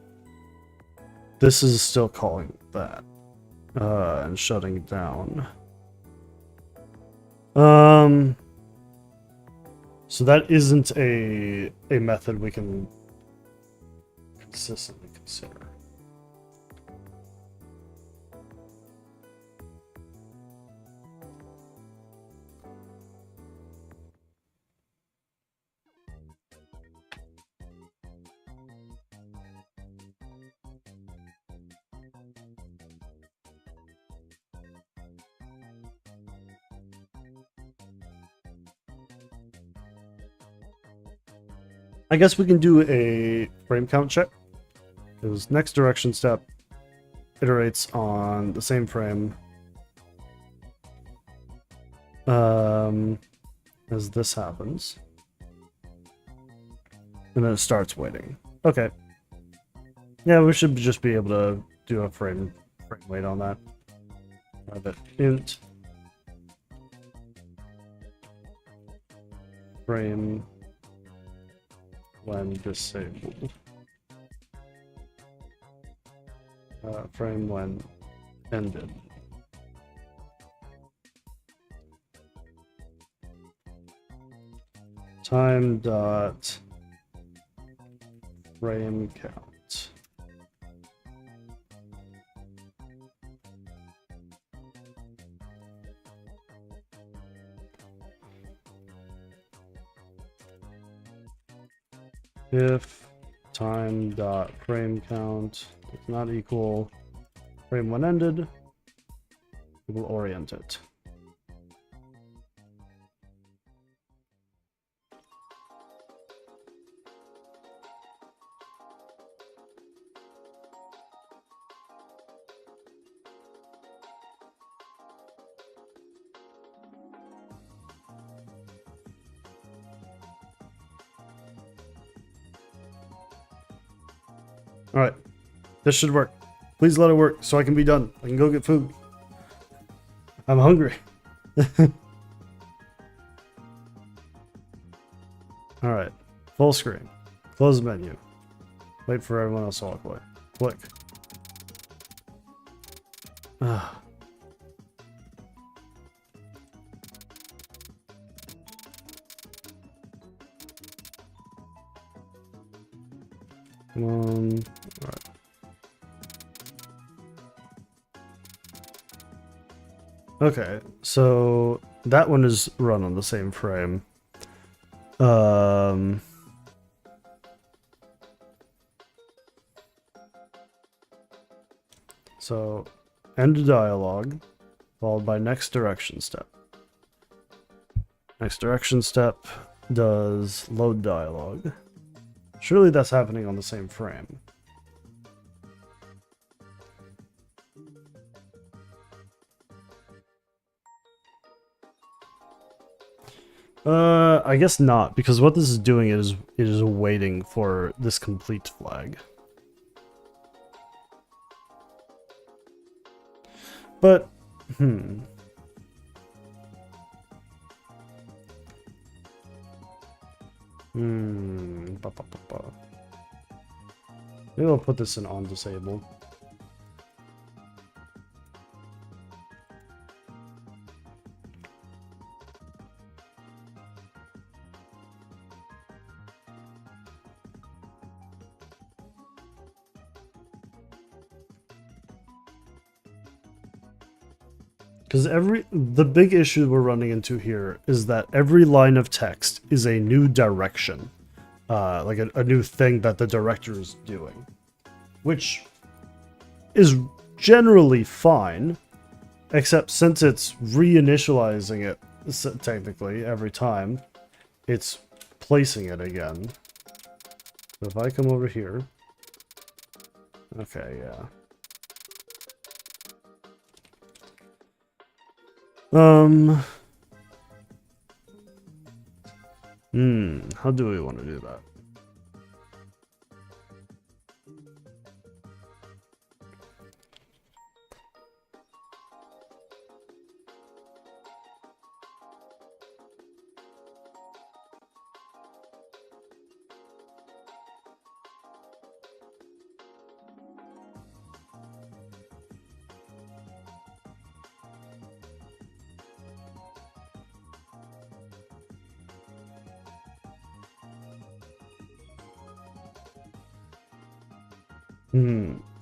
this is still calling that and shutting it down. So that isn't a method we can consistently consider. I guess we can do a frame count check. Because next direction step iterates on the same frame as this happens. And then it starts waiting. Okay. Yeah, we should just be able to do a frame wait on that. Have it int frame when disabled. Frame when ended. Time dot frame count. If time dot frame count does not equal frame when ended, we will orient it. All right, this should work. Please let it work so I can be done. I can go get food. I'm hungry. All right, full screen. Close menu. Wait for everyone else to walk away. Click. Ah. Come on. All right. Okay, so that one is run on the same frame. So end dialogue, followed by next direction step. Next direction step does load dialogue. Surely that's happening on the same frame. I guess not, because what this is doing is it is waiting for this complete flag. But, Maybe I'll put this in on disable. Because the big issue we're running into here is that every line of text is a new direction. Like a new thing that the director is doing. Which is generally fine, except since it's reinitializing it, technically, every time, it's placing it again. So if I come over here... Okay, yeah. How do we want to do that?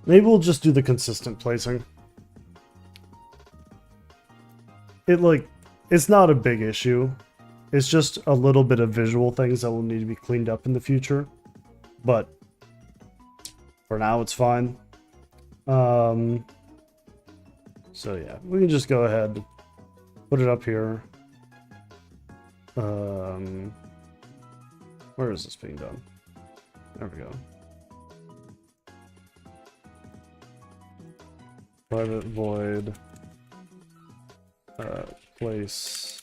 Maybe we'll just do the consistent placing. It's not a big issue. It's just a little bit of visual things that will need to be cleaned up in the future. But for now, it's fine. So yeah, we can just go ahead, put it up here. Where is this being done? There we go. Private void place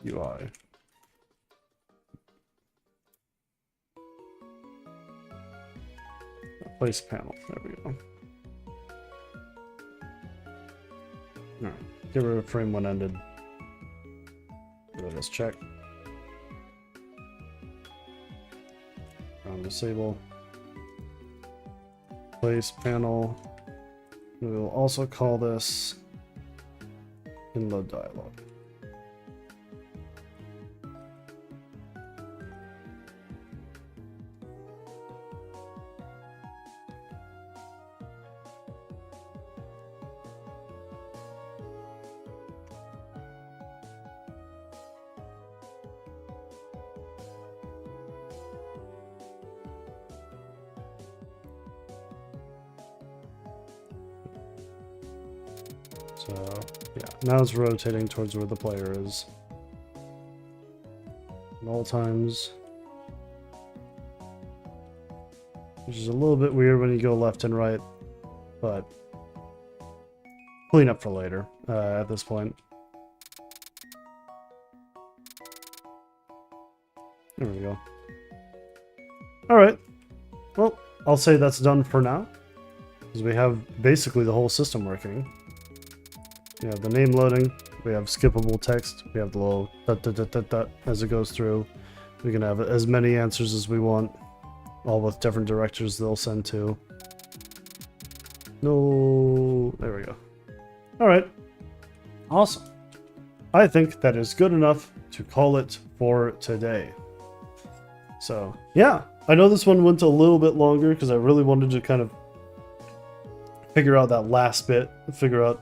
UI. Place panel. There we go. Alright. Get rid of frame when ended. Let us check. Disable. Place panel. We will also call this inload dialog. So, yeah, now it's rotating towards where the player is. At all times. Which is a little bit weird when you go left and right, but clean up for later at this point. There we go. Alright. Well, I'll say that's done for now, because we have basically the whole system working. We have the name loading, we have skippable text, we have the little dot dot dot dot dot as it goes through. We can have as many answers as we want, all with different directors they'll send to. No, there we go. Alright, awesome. I think that is good enough to call it for today. So, yeah, I know this one went a little bit longer because I really wanted to kind of figure out that last bit, figure out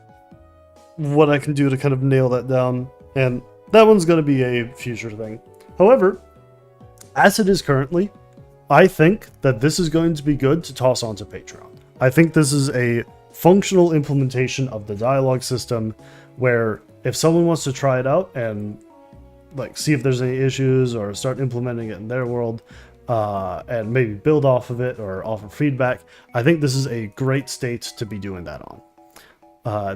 what I can do to kind of nail that down, and that one's going to be a future thing. However, as it is currently, I think that this is going to be good to toss onto Patreon. I think this is a functional implementation of the dialogue system where if someone wants to try it out and like see if there's any issues or start implementing it in their world, and maybe build off of it or offer feedback, I think this is a great state to be doing that on.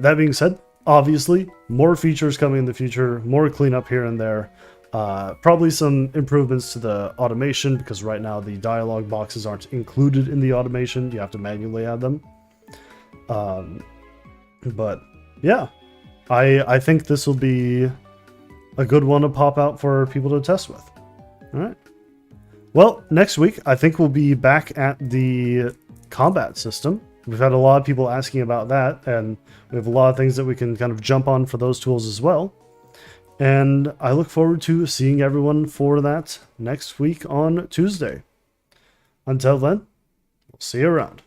That being said, obviously, more features coming in the future, more cleanup here and there, probably some improvements to the automation, because right now the dialogue boxes aren't included in the automation. You have to manually add them. But yeah, I think this will be a good one to pop out for people to test with. All right. Well, next week, I think we'll be back at the combat system. We've had a lot of people asking about that, and we have a lot of things that we can kind of jump on for those tools as well. And I look forward to seeing everyone for that next week on Tuesday. Until then, we'll see you around.